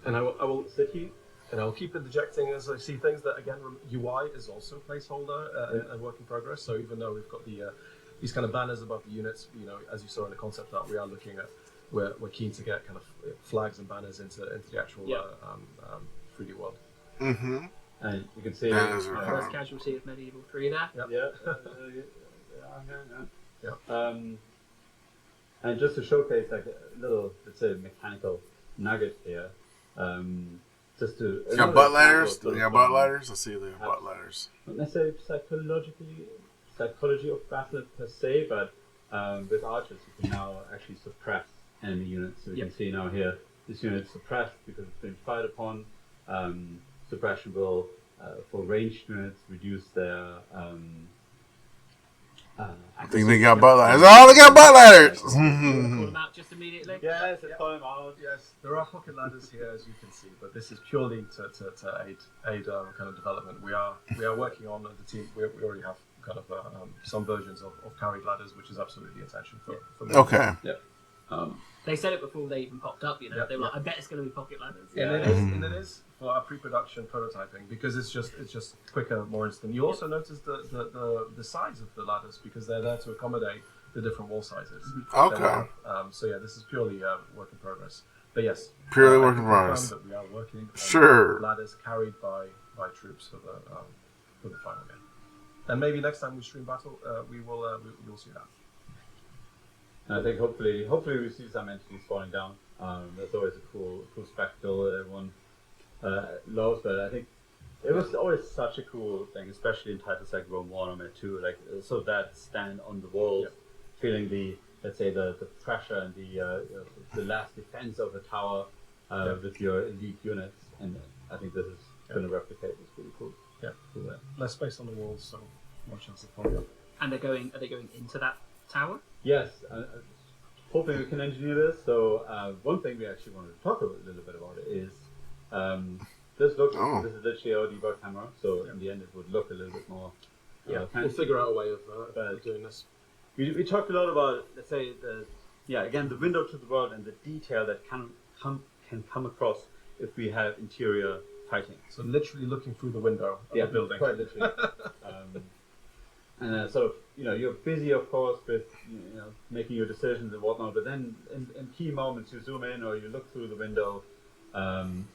I will sit here, and I'll keep interjecting as I see things that again UI is also placeholder and work in progress. So even though we've got these kind of banners above the units, as you saw in the concept art, we are looking at we're keen to get kind of flags and banners into the actual 3D world. Mm-hmm. And you can see First casualty of Medieval 3 there. Yeah. And just to showcase like a little, let's say, mechanical nugget here, just to. You got butt ladders? Do you got butt ladders? Let's see if they have butt ladders. Not necessarily psychology of battle per se, but with archers you can now actually suppress enemy units. So you can see now here, this unit is suppressed because it's been fired upon. Suppression will, for ranged units, reduce their. I think they got butt ladders. Oh, they got butt ladders! Call them out just immediately. Yes, it's calling out. Yes, there are pocket ladders here, as you can see, but this is purely to aid kind of development. We are working on the team. We already have kind of some versions of carried ladders, which is absolutely the intention for me. Okay. Yeah. They said it before they even popped up. They were like, "I bet it's going to be pocket ladders." And it is for our pre-production prototyping because it's just quicker, more instant. You also notice the size of the ladders because they're there to accommodate the different wall sizes. Okay. So yeah, this is purely work in progress. But yes, Purely work in progress. That we are working on Sure. ladders carried by troops for the final game. And maybe next time we stream battle, we will see that. And I think hopefully we see some entities falling down. That's always a cool spectacle that everyone loves. But I think it was always such a cool thing, especially in titles like Rome 1 or Med 2, like so that stand on the walls, feeling the pressure and the last defense of the tower with your elite units, and I think this is going to replicate. It's really cool. Yeah, cool. Less space on the walls, so more chance of falling up. And are they going into that tower? Yes, hopefully we can engineer this. So one thing we actually wanted to talk a little bit about is this looks. This is literally our debug camera, so in the end it would look a little bit more. We'll figure out a way of doing this. We talked a lot about, let's say, the window to the world and the detail that can come across if we have interior fighting. So literally looking through the window of the building. Quite literally. And sort of, you're busy, of course, with making your decisions and whatnot. But then, in key moments, you zoom in or you look through the window, and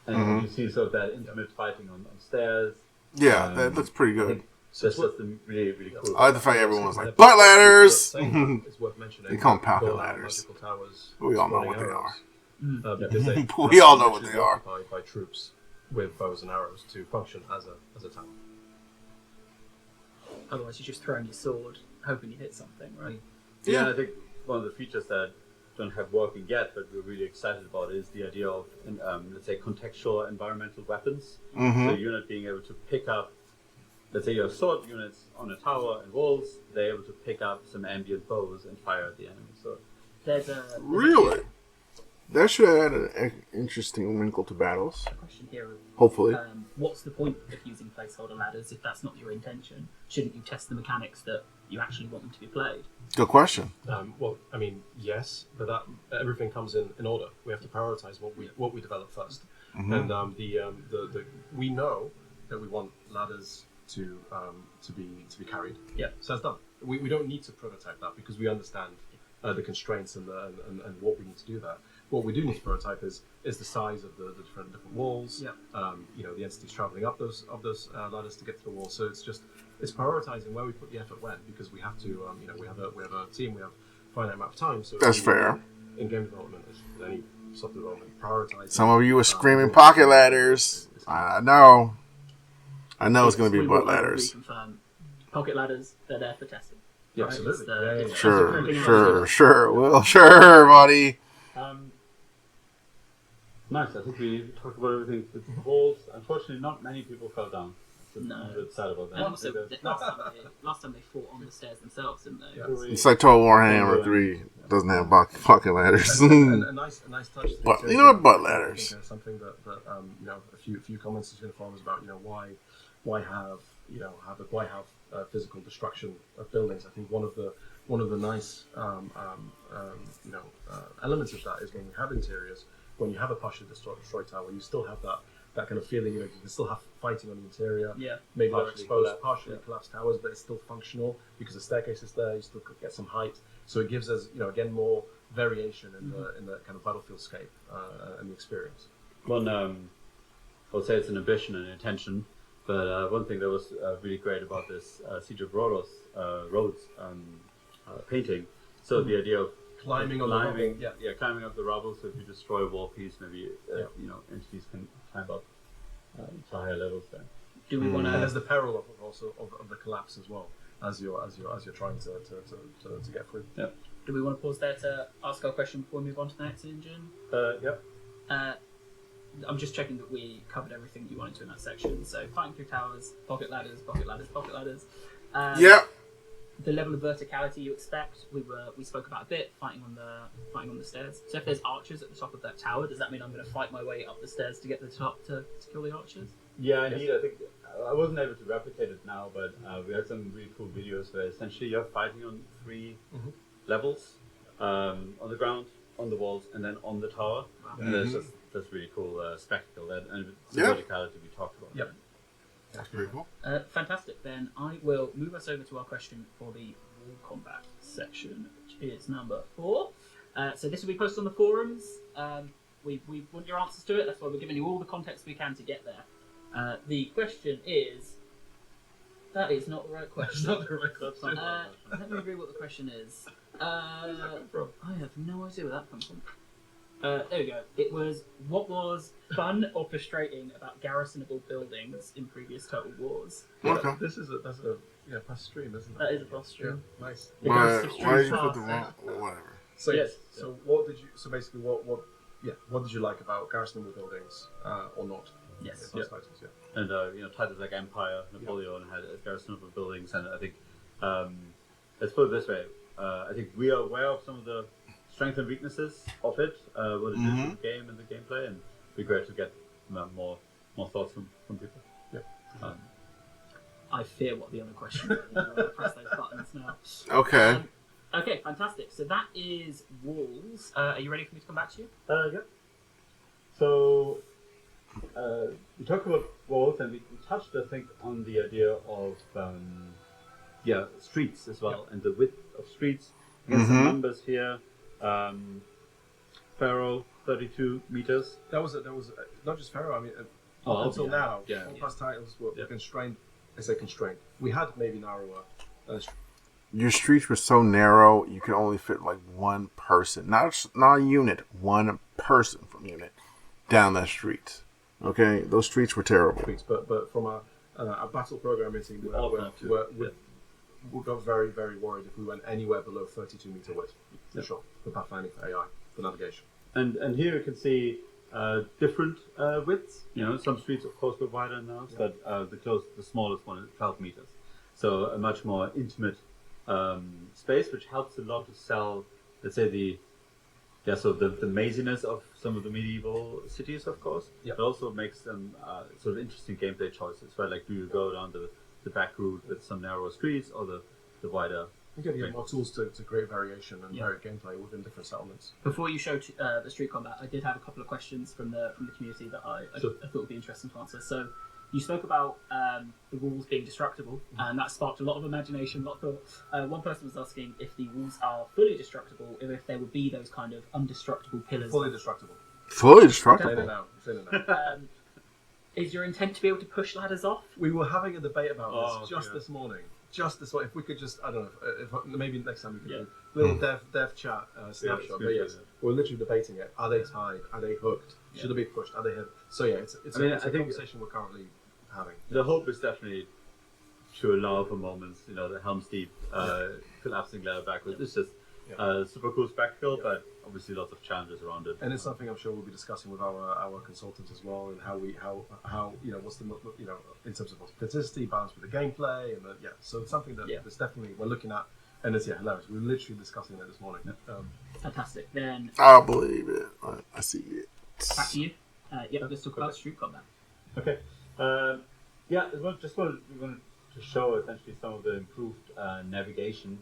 you see sort of that intimate fighting on stairs. Yeah, that looks pretty good. So it's just really, really cool. I like the fact everyone's like, butt ladders! It's worth mentioning. They call them pocket ladders. Towers, We all know what they are. Because We all know what they are. Occupied by troops with bows and arrows to function as a tower. Otherwise, you're just throwing your sword, hoping you hit something, right? Yeah, I think one of the features that don't have working yet, but we're really excited about, is the idea of, let's say, contextual environmental weapons. So a unit being able to pick up, let's say, your sword units on a tower and walls, they're able to pick up some ambient bows and fire at the enemy. So there's Really? That should add an interesting wrinkle to battles. a question here. Hopefully. What's the point of using placeholder ladders if that's not your intention? Shouldn't you test the mechanics that you actually want them to be played? Good question. Well, I mean, yes, but that everything comes in order. We have to prioritize what we develop first, and we know that we want ladders to be carried. Yeah. So that's done. We don't need to prototype that because we understand the constraints and what we need to do that. What we do need to prototype is the size of the different walls. Yeah. The entities traveling up those ladders to get to the wall. So it's prioritizing where we put the effort when, because we have to. We have a team. We have a finite amount of time. So That's fair. In game development, as any software development, prioritizing. Some of you were screaming pocket ladders. I know it's going to be butt ladders. Reconfirm. Pocket ladders, they're there for testing. Yeah, right? absolutely. Sure. Well, sure, buddy. nice. I think we talked about everything with the walls. Unfortunately, not many people fell down. No. I'm a bit sad about that. And also, last time they fought on the stairs themselves, didn't they? Yeah. It's like Total Warhammer 3 doesn't have pocket ladders. And a nice touch. But you know what, butt ladders. I think, something that a few comments has been formed about why have physical destruction of buildings. I think one of the nice elements of that is when we have interiors, when you have a partially destroyed tower, you still have that kind of feeling. You can still have fighting on the interior. Yeah. Maybe they're Partially exposed, partially collapsed towers, but it's still functional because the staircase is there. You still could get some height, so it gives us again more variation in the kind of battlefield scape and the experience. One, I would say it's an ambition and intention, but one thing that was really great about this Siege of Rhodos roads painting. So the idea of Climbing on the rubble. Yeah, climbing up the rubble. So if you destroy a wall piece, maybe entities can climb up to higher levels there. Do we want And to? there's the peril of the collapse as well as you're trying to get through. Yeah. Do we want to pause there to ask our question before we move on to the next engine? Yep. I'm just checking that we covered everything you wanted to in that section. So fighting through towers, pocket ladders, pocket ladders, pocket ladders. Yep. The level of verticality you expect, we spoke about a bit. Fighting on the stairs. So if there's archers at the top of that tower, does that mean I'm going to fight my way up the stairs to get to the top to kill the archers? Yeah, indeed. I think I wasn't able to replicate it now, but we had some really cool videos where essentially you're fighting on 3 levels, on the ground, on the walls, and then on the tower. Wow. And that's really cool spectacle. And the Yeah. verticality we talked about. Yep. That's pretty cool. Fantastic. Then I will move us over to our question for the wall combat section, which is number 4. So this will be posted on the forums. We want your answers to it. That's why we're giving you all the context we can to get there. The question is, That is not the right question. Not the right question. Let me read what the question is. Where's that come from? I have no idea where that comes from. There we go. It was, what was fun or frustrating about garrisonable buildings in previous Total Wars? Okay. That's a plus stream, isn't it? That is a plus stream. Yeah, nice. The Why Ghost of did you Street put the Pass. wrong? Whatever. So Yes. So what did you? So basically, what did you like about garrisonable buildings or not? Yes. Those titles, yeah. And titles like Empire, Napoleon had garrisonable buildings, and I think let's put it this way: I think we are aware of some of the strengths and weaknesses of it, what it is in the game and the gameplay, and it'd be great to get more thoughts from people. Yeah. I fear what the other question is. I'll press those buttons now. Okay. Okay, fantastic. So that is walls. Are you ready for me to come back to you? Yeah. So we talked about walls, and we touched, I think, on the idea of streets as well, and the width of streets. Again, some numbers here. Pharaoh, 32 meters. That was not just Pharaoh. I mean, until now, all past titles were constrained. I say constrained. We had maybe narrower. Your streets were so narrow, you could only fit like one person, not a unit, one person from unit down that street. Okay, those streets were terrible. But from a battle programming team, we got very, very worried if we went anywhere below 32 meter width. For sure, for pathfinding, for AI, for navigation. And here you can see different widths. Some streets, of course, were wider now, but the smallest one is 12 meters. So a much more intimate space, which helps a lot to sell, let's say, the maziness of some of the medieval cities, of course. Yeah. It also makes them sort of interesting gameplay choices, right? Like, do you go down the back route with some narrow streets, or the wider? You get more tools to create variation and vary gameplay within different settlements. Before you show the street combat, I did have a couple of questions from the community that I thought would be interesting to answer. So you spoke about the walls being destructible, and that sparked a lot of imagination, a lot of thought. One person was asking if the walls are fully destructible, or if there would be those kind of undestructible pillars. Fully destructible. Fully destructible. Say it now. Is your intent to be able to push ladders off? We were having a debate about this yeah. this morning. If we could just, I don't know, if maybe next time we could do a little dev chat snapshot. But yes, we're literally debating it. Are they tied? Are they hooked? Should they be pushed? Are they hit? So yeah, it's a conversation we're currently having. The hope is definitely to allow for moments, the Helm's Deep collapsing ladder backwards. It's just super cool spectacle, but obviously lots of challenges around it. And it's something I'm sure we'll be discussing with our consultants as well, and how what's the in terms of authenticity, balance with the gameplay, and so it's something that there's definitely we're looking at, and it's hilarious. We were literally discussing it this morning. Fantastic. Then I believe it. I see it. back to you. Let's talk about street combat. Okay. We wanted to show essentially some of the improved navigation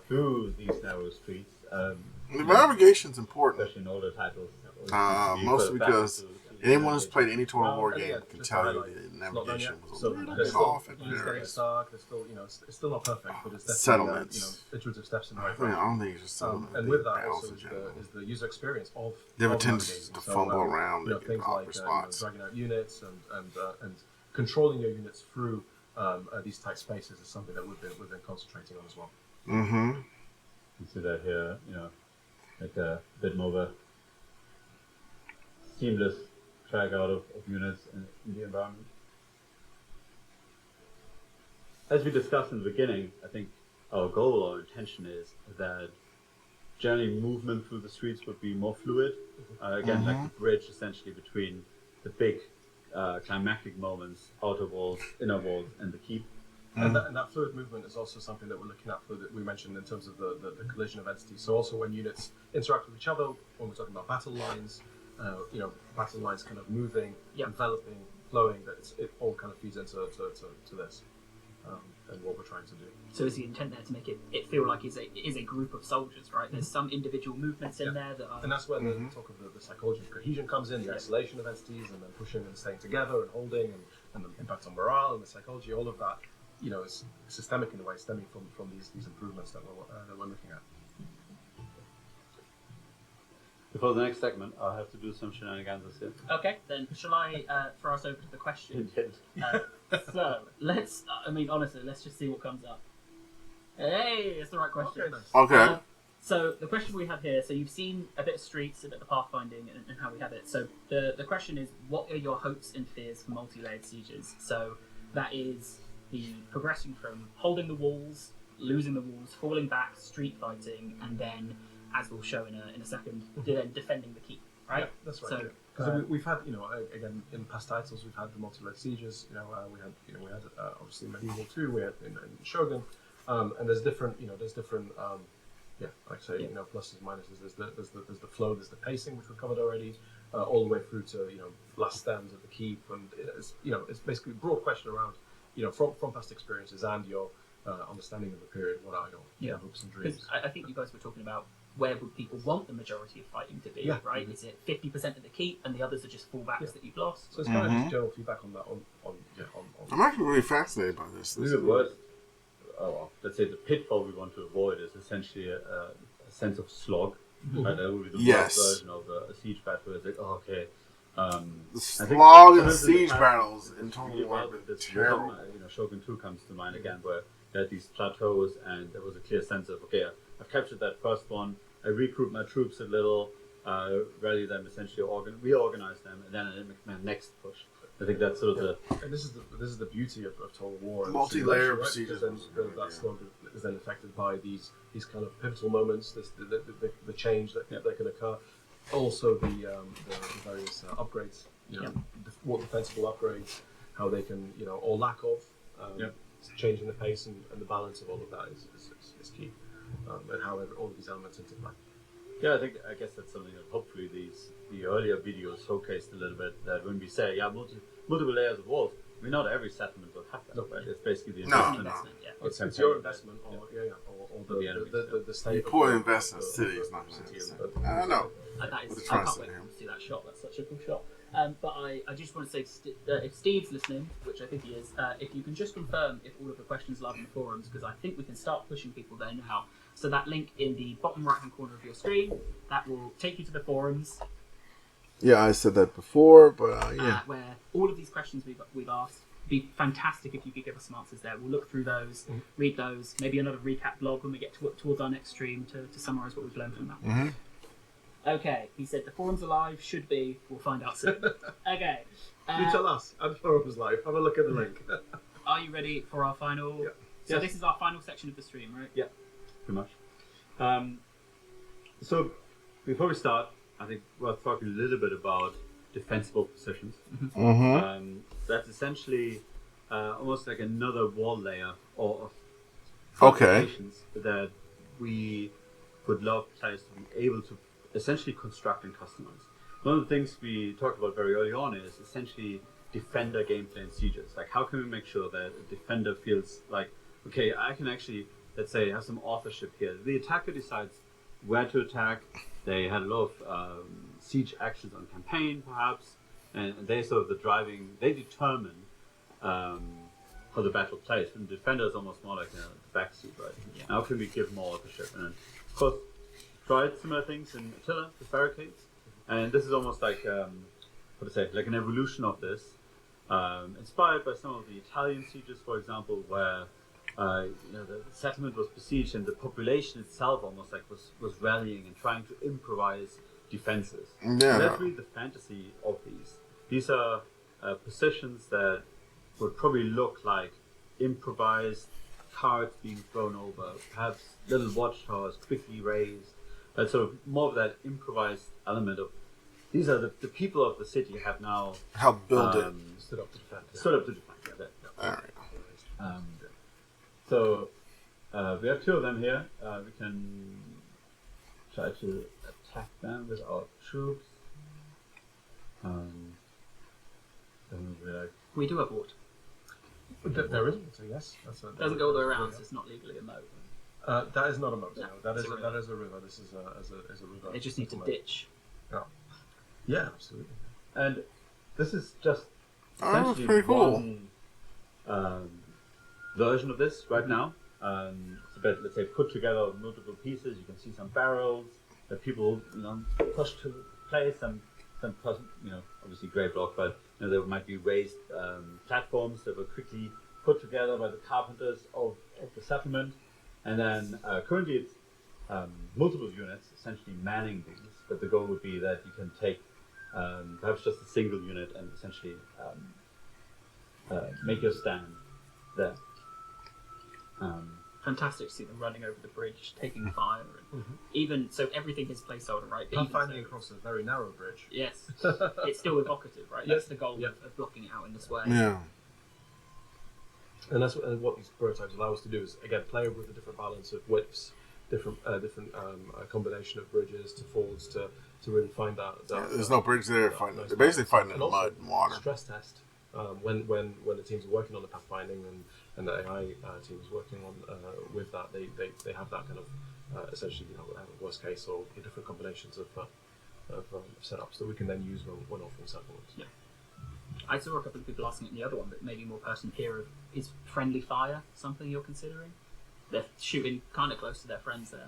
through these narrow streets. The navigation's important, Especially in older titles. mostly because anyone who's played any Total War game can tell you the navigation was a little bit off at It's getting various stuck. There's still, it's still not perfect, but it's definitely settlements. iterative steps in the right I direction. don't think it's just settlement. And with that also is the user experience of They have a of tendency navigating. to So, fumble around and get things awkward like spots. dragging out units and controlling your units through these tight spaces is something that we've been concentrating on as well. Mm-hmm. You see that here, like a bit more of a seamless drag out of units in the environment. As we discussed in the beginning, I think our goal or intention is that generally movement through the streets would be more fluid. Again, like the bridge essentially between the big climactic moments, outer walls, inner walls, and the keep. And that fluid movement is also something that we're looking at that we mentioned in terms of the collision of entities. So also when units interact with each other, when we're talking about battle lines, battle lines kind of moving, enveloping, flowing, it all kind of feeds into this and what we're trying to do. So is the intent there to make it feel like it is a group of soldiers, right? There's some individual movements in there that are... And that's where the talk of the psychology of cohesion comes in, the isolation of entities, and then pushing and staying together and holding, and the impact on morale and the psychology, all of that, is systemic in a way, stemming from these improvements that we're looking at. Before the next segment, I'll have to do some shenanigans here. Okay, then shall I throw us over to the question? So let's. I mean, honestly, let's just see what comes up. Hey, it's the right question. Okay, nice. Okay. So the question we have here. So you've seen a bit of streets, a bit of pathfinding, and how we have it. So the question is, what are your hopes and fears for multi-layered sieges? So that is the progression from holding the walls, losing the walls, falling back, street fighting, and then, as we'll show in a second, then defending the keep. Right. Yeah, that's right. So, Because we've had, again, in past titles, we've had the multi-layered sieges. We had obviously Medieval 2, we had in Shogun, and there's different, like I say, pluses and minuses. There's the flow, there's the pacing, which we've covered already, all the way through to last stands at the keep, and it's basically a broad question around, from past experiences and your understanding of the period. What are your hopes and dreams? I think you guys were talking about where would people want the majority of fighting to be, right? Mm-hmm. Is it 50% of the keep and the others are just fallbacks that you've lost? So it's kind of just general feedback on that. I'm actually really fascinated by this. I think the worst, let's say the pitfall we want to avoid is essentially a sense of slog. Right? That would be the Yes. worst version of a siege battle. It's like, okay. The I think slog and sometimes in siege the past, battles in it's Total really War about have been this terrible. rhythm. Shogun 2 comes to mind again, where you had these plateaus, and there was a clear sense of, okay, I've captured that first one. I regroup my troops a little, rally them, essentially reorganize them, and then I make my next push. I think that's sort of the. And this is the beauty of Total War. and Multi-layer right? procedures. Because then that slog is then affected by these kind of pivotal moments, the change that can occur. Also the various upgrades, what defensible upgrades, how they can, or lack of, changing the pace and the balance of all of that is key, and how all of these elements interplay. Yeah, I guess that's something that hopefully the earlier videos showcased a little bit. That when we say multiple layers of walls, I mean, not every settlement will have that. No. Right? It's basically the No. investment. It's your investment, or the state. You of poor the- investment the- city is not the going city to and- I don't know. That is, What are you I trying to can't say wait here? to see that shot. That's such a cool shot. But I just want to say, if Steve's listening, which I think he is, if you can just confirm if all of the questions are live in the forums, because I think we can start pushing people there now. So that link in the bottom right-hand corner of your screen, that will take you to the forums, Yeah, I said that before, but where all of these questions we've asked. Be fantastic if you could give us some answers there. We'll look through those, read those, maybe another recap blog when we get towards our next stream to summarise what we've learned from that. Okay, he said the forums are live, should be, we'll find out soon. Okay. You tell us. I'm Forums Live. Have a look at the link. Are you ready for our final? Yeah. So Yes. this is our final section of the stream, right? Yeah, pretty much. So before we start, I think we're talking a little bit about defensible positions. That's essentially almost like another wall layer or fortifications that we would love players to be able to essentially construct and customize. One of the things we talked about very early on is essentially defender gameplay and sieges. Like, how can we make sure that a defender feels like, okay, I can actually, let's say, have some authorship here. The attacker decides where to attack. They had a lot of siege actions on campaign, perhaps, and they sort of they determine how the battle plays. And the defender is almost more like the backseat, right? Yeah. How can we give more authorship? And of course, tried similar things in Attila with barricades, and this is almost like like an evolution of this, inspired by some of the Italian sieges, for example, where the settlement was besieged and the population itself almost like was rallying and trying to improvise defenses. Yeah. And that's really the fantasy of these. These are positions that would probably look like improvised cards being thrown over, perhaps little watchtowers quickly raised. That's sort of more of that improvised element of these are the people of the city have now help build it. Stood up to defend. stood up to defend. All right. So we have two of them here. We can try to attack them with our troops. Then we'll be like, We do have water. There isn't, so yes. Doesn't go all the way around, so it's not legally a moat. That is not a moat. No, No, that it's is a river. that is a river. This is a river. They just need to ditch. Yeah, absolutely. and this is just Oh, that's essentially pretty cool. one version of this right now. It's a bit, let's say, put together of multiple pieces. You can see some barrels that people push to place, some obviously grey block, but there might be raised platforms that were quickly put together by the carpenters of the settlement, and then currently it's multiple units essentially manning these, but the goal would be that you can take perhaps just a single unit and essentially make your stand there. Fantastic to see them running over the bridge, taking fire, and even so, everything is placeholder, right? But even Pathfinding so, across a very narrow bridge. yes, it's still evocative, right? That's the goal of blocking it out in this way. Yeah. And that's what these prototypes allow us to do is, again, play with the different balance of widths, different combination of bridges to folds to really find that. There's no bridge there. They're basically fighting in the mud and water. Stress test when the teams are working on the pathfinding and the AI team is working on with that, they have that kind of essentially worst case or different combinations of setups that we can then use when offering settlements. Yeah. I saw a couple of people asking it in the other one, but maybe more personal here. Is friendly fire something you're considering? They're shooting kind of close to their friends there.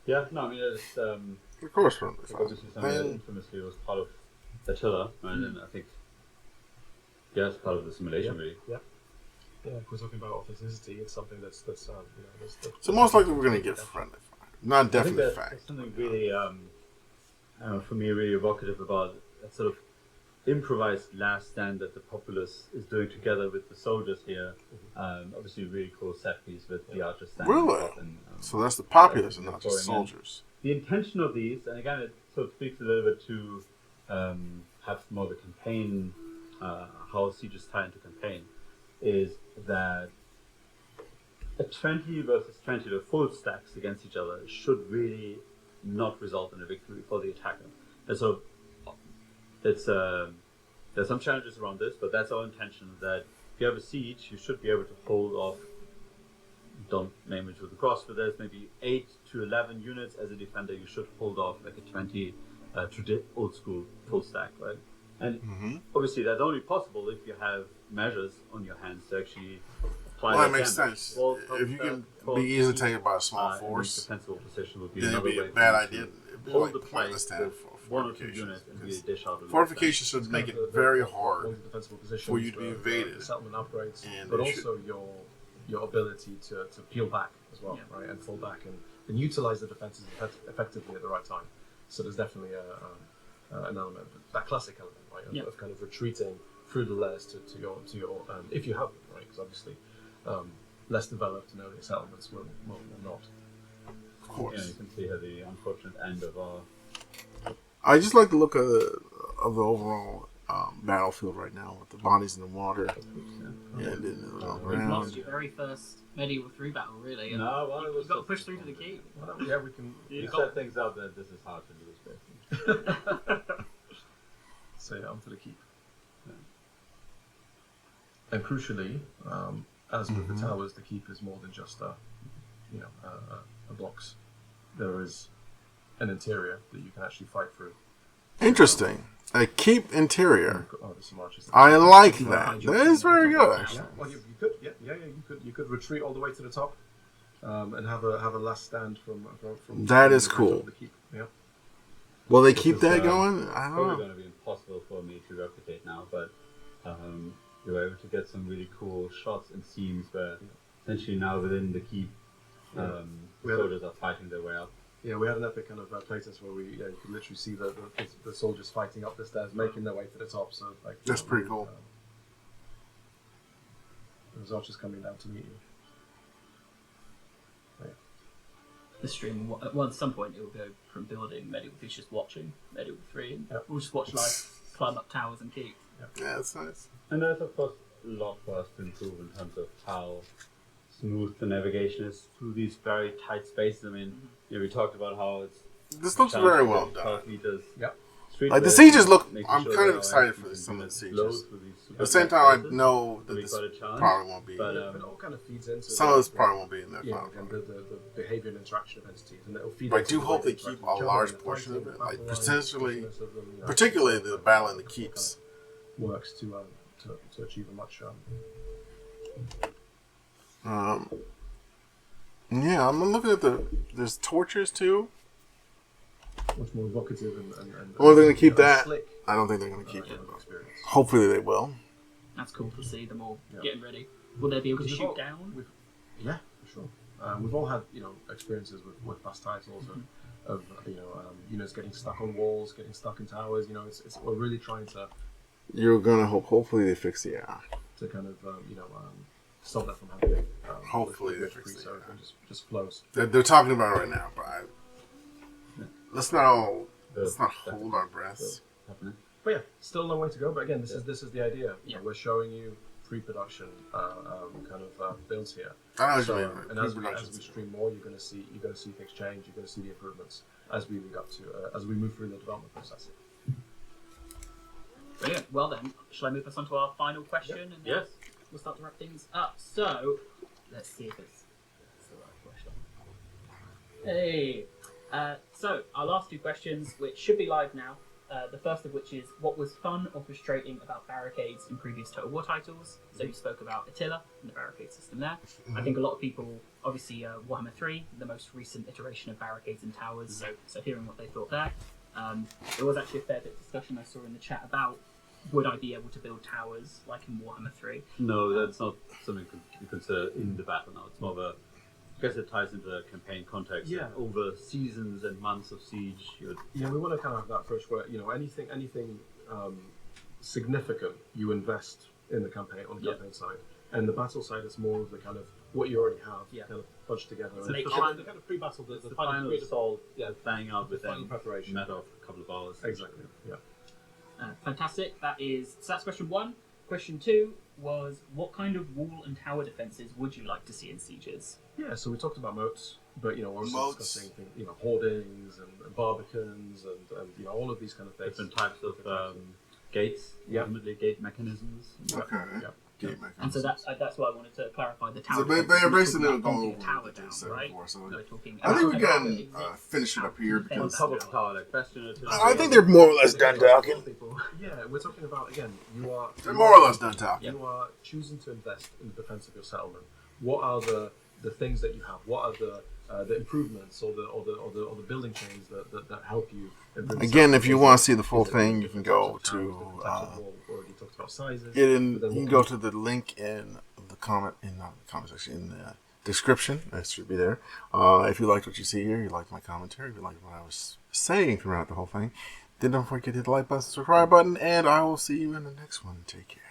Yeah, no, I mean it's Of course, friendly fire. obviously something that infamously was part of Attila, and then I think it's part of the simulation really. Yeah, if we're talking about authenticity, it's something that's So most likely we're going to get friendly fire. Not I think definite that's fact. something really, for me, really evocative about that sort of improvised last stand that the populace is doing together with the soldiers here. Obviously, really cool set piece with the archers standing Really? up and, So that's the populace and not just going in. soldiers. The intention of these, and again, it sort of speaks a little bit to perhaps more the campaign, how sieges tie into campaign, is that a 20 versus 20, the full stacks against each other, should really not result in a victory for the attacker. And so it's there's some challenges around this, but that's our intention, that if you have a siege, you should be able to hold off, don't name it with the cross, but there's maybe 8 to 11 units as a defender, you should hold off like a 20 old school full stack, right? And obviously that's only possible if you have measures on your hands to actually apply Well, that that makes damage. sense. Well, If you can well, be easily taken by a small in force, defensible position would be then it'd another be a way bad to idea. It'd be hold like the pointless place to have with one or two fortifications. units and because really dish out. Fortifications should make it very hard holding defensible positions for you to be the invaded. settlement upgrades, And but they also your ability to peel back as well, right, and fall back and utilize the defenses effectively at the right time. So there's definitely an element, that classic element, right, of kind of retreating through the layers to your if you have them, right, because obviously less developed and earlier settlements will not. Of course. Yeah, you can see here the unfortunate end of our. I just like the look of the overall battlefield right now with the bodies in the water. And then You've lost your very first Medieval 3 battle, really. And No, well, it was you've got to just- push through to the keep. Yeah, we can. You set things up that this is hard to lose, basically. Say onto the keep. And crucially, as with the towers, the keep is more than just a box. There is an interior that you can actually fight through. Interesting. A keep interior. Oh, there's some archers. I like that. That is very good, actually. Yeah, well, you could. You could retreat all the way to the top, and have a last stand from. That is the cool. of the keep. Yeah. Will they keep that It's, going? I don't Probably know. going to be impossible for me to replicate now, but you were able to get some really cool shots and scenes where essentially now within the keep, soldiers are fighting their way up. Yeah, we had an epic kind of playtest where you could literally see the soldiers fighting up the stairs, making their way to the top. So like That's pretty cool. There's archers coming down to meet you. The stream, at some point, it will go from building Medieval 2 just watching Medieval 3, and we'll just watch live climb up towers and keep. Yeah, that's nice. And there's of course a lot for us to improve in terms of how smooth the navigation is through these very tight spaces. I mean, we talked about how it's. This looks very well done. Like the sieges look, I'm kind of excited for some of the sieges. At the same time, I know that this probably won't be. It all kind of feeds into Some of this probably won't be in there. and the behavior and interaction of entities, and it'll feed. But I into do the hope way they keep interact a with each large other, and portion of fighting, it, like pathfinder, potentially, toughness of them, particularly the battle in the keeps. works to achieve a much. Yeah, I'm looking at there's torches too. much more evocative and Well, they're going to keep that. slick I don't think they're going to keep it. experience. Hopefully they will. That's cool to see them all Yeah. getting ready. Will they be able to Because shoot we've down? Yeah, for sure. We've all had experiences with past titles of units getting stuck on walls, getting stuck in towers. It's we're really trying to You're going to hope. Hopefully they fix the AI. kind of stop that from happening. Hopefully with they fix free, it, so yeah. it just flows. They're talking about it right now, but let's not hold our breaths. But yeah, still a long way to go. But again, this is the idea. Yeah. We're showing you pre-production kind of builds here. I know what So, you mean. and as we Pre-production's- stream more, you're going to see things change. You're going to see the improvements as we lead up to as we move through the development process. Brilliant. Well then, shall I move us on to our final question? And then Yes. we'll start to wrap things up. So, let's see if it's the right question. Hey. So, our last two questions, which should be live now. The first of which is, what was fun or frustrating about barricades in previous Total War titles? So you spoke about Attila and the barricade system there. I think a lot of people, obviously Warhammer 3, the most recent iteration of barricades and towers, so hearing what they thought there. There was actually a fair bit of discussion I saw in the chat about, would I be able to build towers like in Warhammer 3? No, that's not something you consider in the battle now. It's more of a, I guess it ties into the campaign context. Yeah. Over seasons and months of siege, you would Yeah, we want to kind of have that approach where anything significant you invest in the campaign on the campaign side, and the battle side is more of the kind of what you already have, kind of bunch together. So And make the sure- kind of pre-battle, the final assault, bang out the final within preparation. a matter of a couple of hours. Exactly. Yeah. Fantastic. So that's question one. Question two was, what kind of wall and tower defenses would you like to see in sieges? Yeah, so we talked about moats, but we're also Moats. discussing things, hoardings and barbicans and all of these kind of things. Different types of gates, ultimately gate mechanisms. Okay. Yeah. Game And so that's why I wanted to clarify the tower. So defenses. they're We're basically talking about going bumping over a tower what they down, said right? before, so We're talking I think we about can exit, finish it up here tower On because defense. top of the tower, like Bastion. I think they're more or less done talking. Yeah, we're talking about, again, They're more or less done talking. You are choosing to invest in the defense of your settlement. What are the things that you have? What are the improvements or the building chains that help you improve the Again, settlement? if you want to see the full Is it thing, you different can go types of towers, to different types of wall? Already talked about sizes. get in. But then You can what go to the link in the comment section in the description. It should be there. If you liked what you see here, you liked my commentary, if you liked what I was saying throughout the whole thing, then don't forget to hit the like button, subscribe button, and I will see you in the next one. Take care.